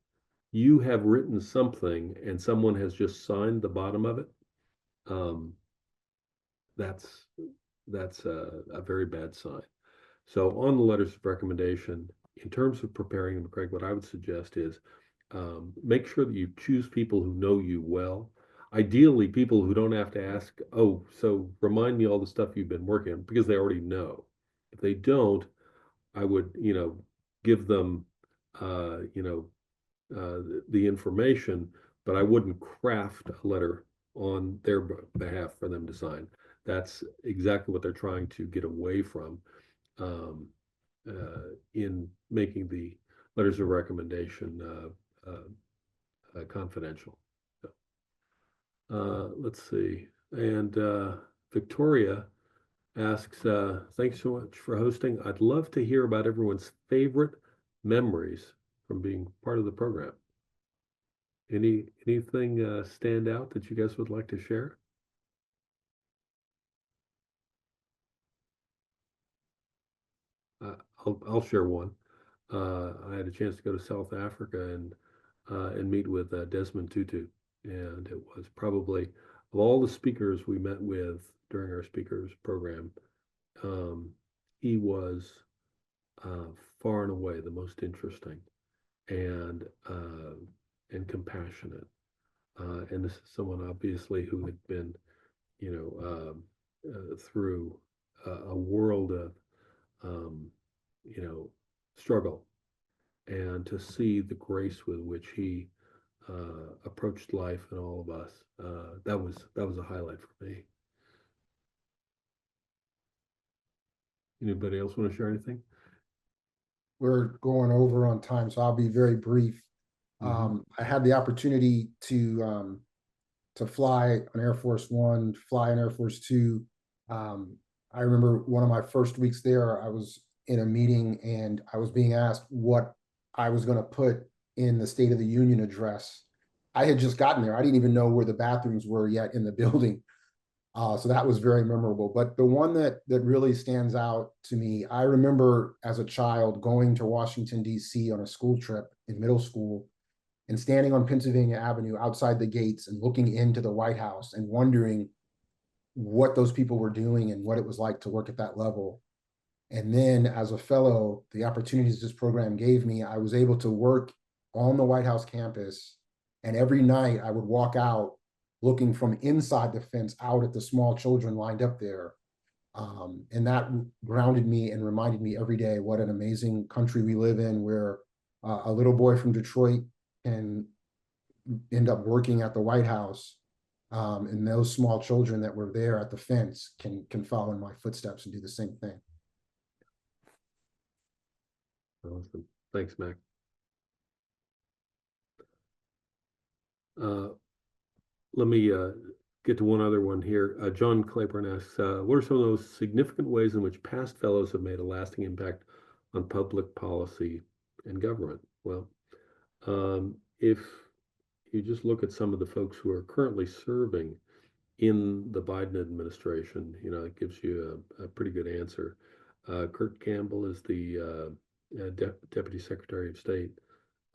you have written something and someone has just signed the bottom of it, that's a very bad sign. So on the letters of recommendation, in terms of preparing them, Craig, what I would suggest is make sure that you choose people who know you well. Ideally, people who don't have to ask, oh, so remind me all the stuff you've been working on, because they already know. If they don't, I would, give them, the information, but I wouldn't craft a letter on their behalf for them to sign. That's exactly what they're trying to get away from in making the letters of recommendation confidential. So, let's see. And Victoria asks, thanks so much for hosting. I'd love to hear about everyone's favorite memories from being part of the program. Anything stand out that you guys would like to share? I'll share one. I had a chance to go to South Africa and meet with Desmond Tutu, and it was probably of all the speakers we met with during our speakers program, he was far and away the most interesting and compassionate. And this is someone obviously who had been, you know, through a world of, you know, struggle, and to see the grace with which he approached life and all of us, that was a highlight for me. Anybody else want to share anything?
We're going over on time, so I'll be very brief. I had the opportunity to fly an Air Force One, fly an Air Force Two. I remember one of my first weeks there, I was in a meeting and I was being asked what I was going to put in the State of the Union address. I had just gotten there. I didn't even know where the bathrooms were yet in the building. So that was very memorable. But the one that really stands out to me, I remember as a child going to Washington, D.C. on a school trip in middle school and standing on Pennsylvania Avenue outside the gates and looking into the White House and wondering what those people were doing and what it was like to work at that level. And then as a fellow, the opportunities this program gave me, I was able to work on the White House campus. And every night I would walk out looking from inside the fence out at the small children lined up there. And that grounded me and reminded me every day what an amazing country we live in, where a little boy from Detroit can end up working at the White House. And those small children that were there at the fence can follow in my footsteps and do the same thing.
Awesome. Thanks, Mac. Let me get to one other one here. John Claiborne asks, what are some of those significant ways in which past fellows have made a lasting impact on public policy and government? Well, if you just look at some of the folks who are currently serving in the Biden administration, you know, it gives you a pretty good answer. Kurt Campbell is the Deputy Secretary of State.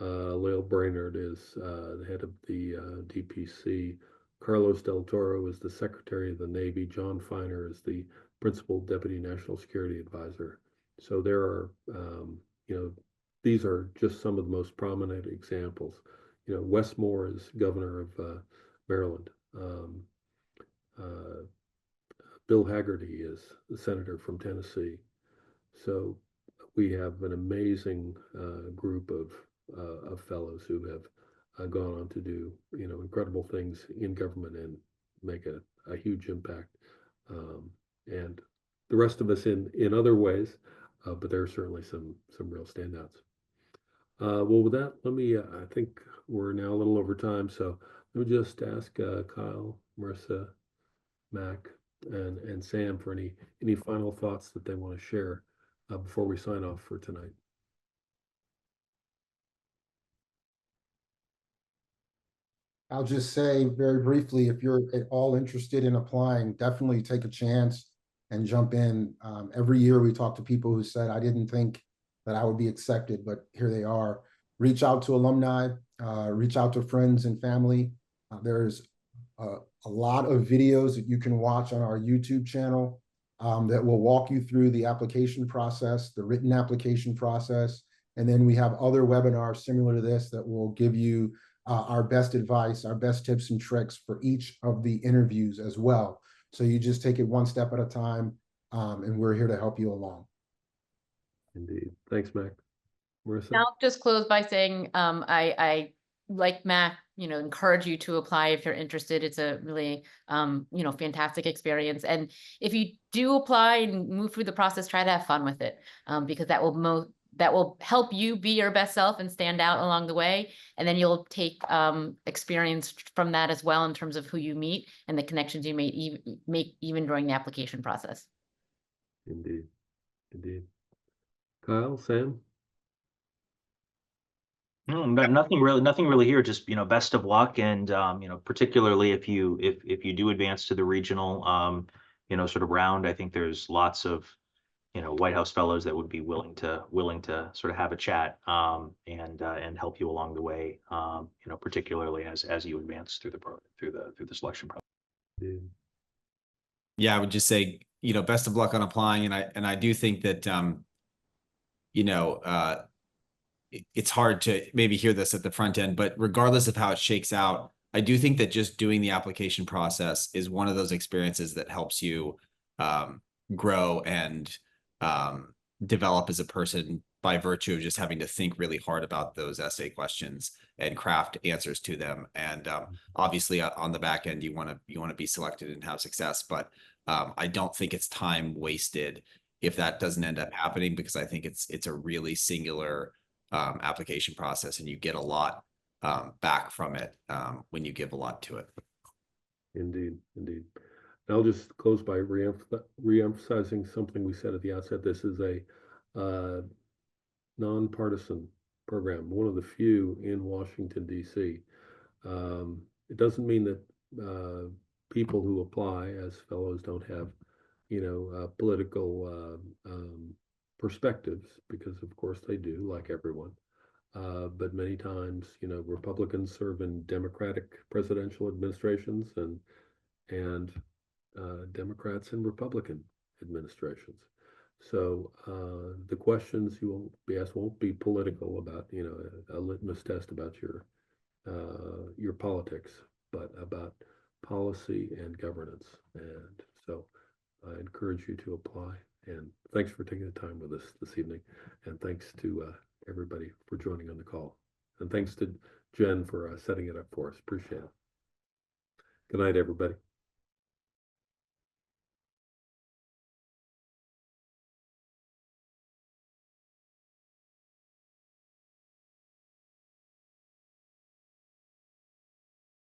Lael Brainerd is the head of the DPC. Carlos Del Toro is the Secretary of the Navy. John Feiner is the Principal Deputy National Security Advisor. So there are, you know, these are just some of the most prominent examples. You know, Wes Moore is governor of Maryland. Bill Hagerty is the senator from Tennessee. So we have an amazing group of fellows who have gone on to do, you know, incredible things in government and make a huge impact. And the rest of us in other ways, but there are certainly some real standouts. Well, with that, let me, I think we're now a little over time, so let me just ask Kyle, Marissa, Mac, and Sam for any final thoughts that they want to share before we sign off for tonight.
I'll just say very briefly, if you're at all interested in applying, definitely take a chance and jump in. Every year we talk to people who said, I didn't think that I would be accepted, but here they are. Reach out to alumni, reach out to friends and family. There's a lot of videos that you can watch on our YouTube channel that will walk you through the application process, the written application process. And then we have other webinars similar to this that will give you our best advice, our best tips and tricks for each of the interviews as well. So you just take it one step at a time, and we're here to help you along.
Indeed. Thanks, Mac. Marissa?
I'll just close by saying I like Mac, you know, encourage you to apply if you're interested. It's a really, you know, fantastic experience. And if you do apply and move through the process, try to have fun with it, because that will help you be your best self and stand out along the way. And then you'll take experience from that as well in terms of who you meet and the connections you make even during the application process.
Indeed. Indeed. Kyle, Sam?
No, nothing really here. Just, you know, best of luck. And, you know, particularly if you do advance to the regional, you know, sort of round, I think there's lots of, White House fellows that would be willing to sort of have a chat, and help you along the way, particularly as you advance through the program, through the selection process.
Yeah, I would just say, best of luck on applying. And I do think that, it's hard to maybe hear this at the front end, but regardless of how it shakes out, I do think that just doing the application process is one of those experiences that helps you grow and develop as a person by virtue of just having to think really hard about those essay questions and craft answers to them. And obviously on the back end, you want to be selected and have success, but I don't think it's time wasted if that doesn't end up happening, because I think it's a really singular application process, and you get a lot back from it when you give a lot to it.
Indeed, indeed. I'll just close by re-emphasizing something we said at the outset. This is a nonpartisan program, one of the few in Washington, D.C. It doesn't mean that people who apply as fellows don't have, political perspectives, because of course they do, like everyone. But many times, Republicans serve in Democratic presidential administrations and Democrats in Republican administrations. So the questions you will be asked won't be political about, a litmus test about your politics, but about policy and governance. And so I encourage you to apply. And thanks for taking the time with us this evening. And thanks to everybody for joining on the call. And thanks to Jen for setting it up for us. Appreciate it. Good night, everybody.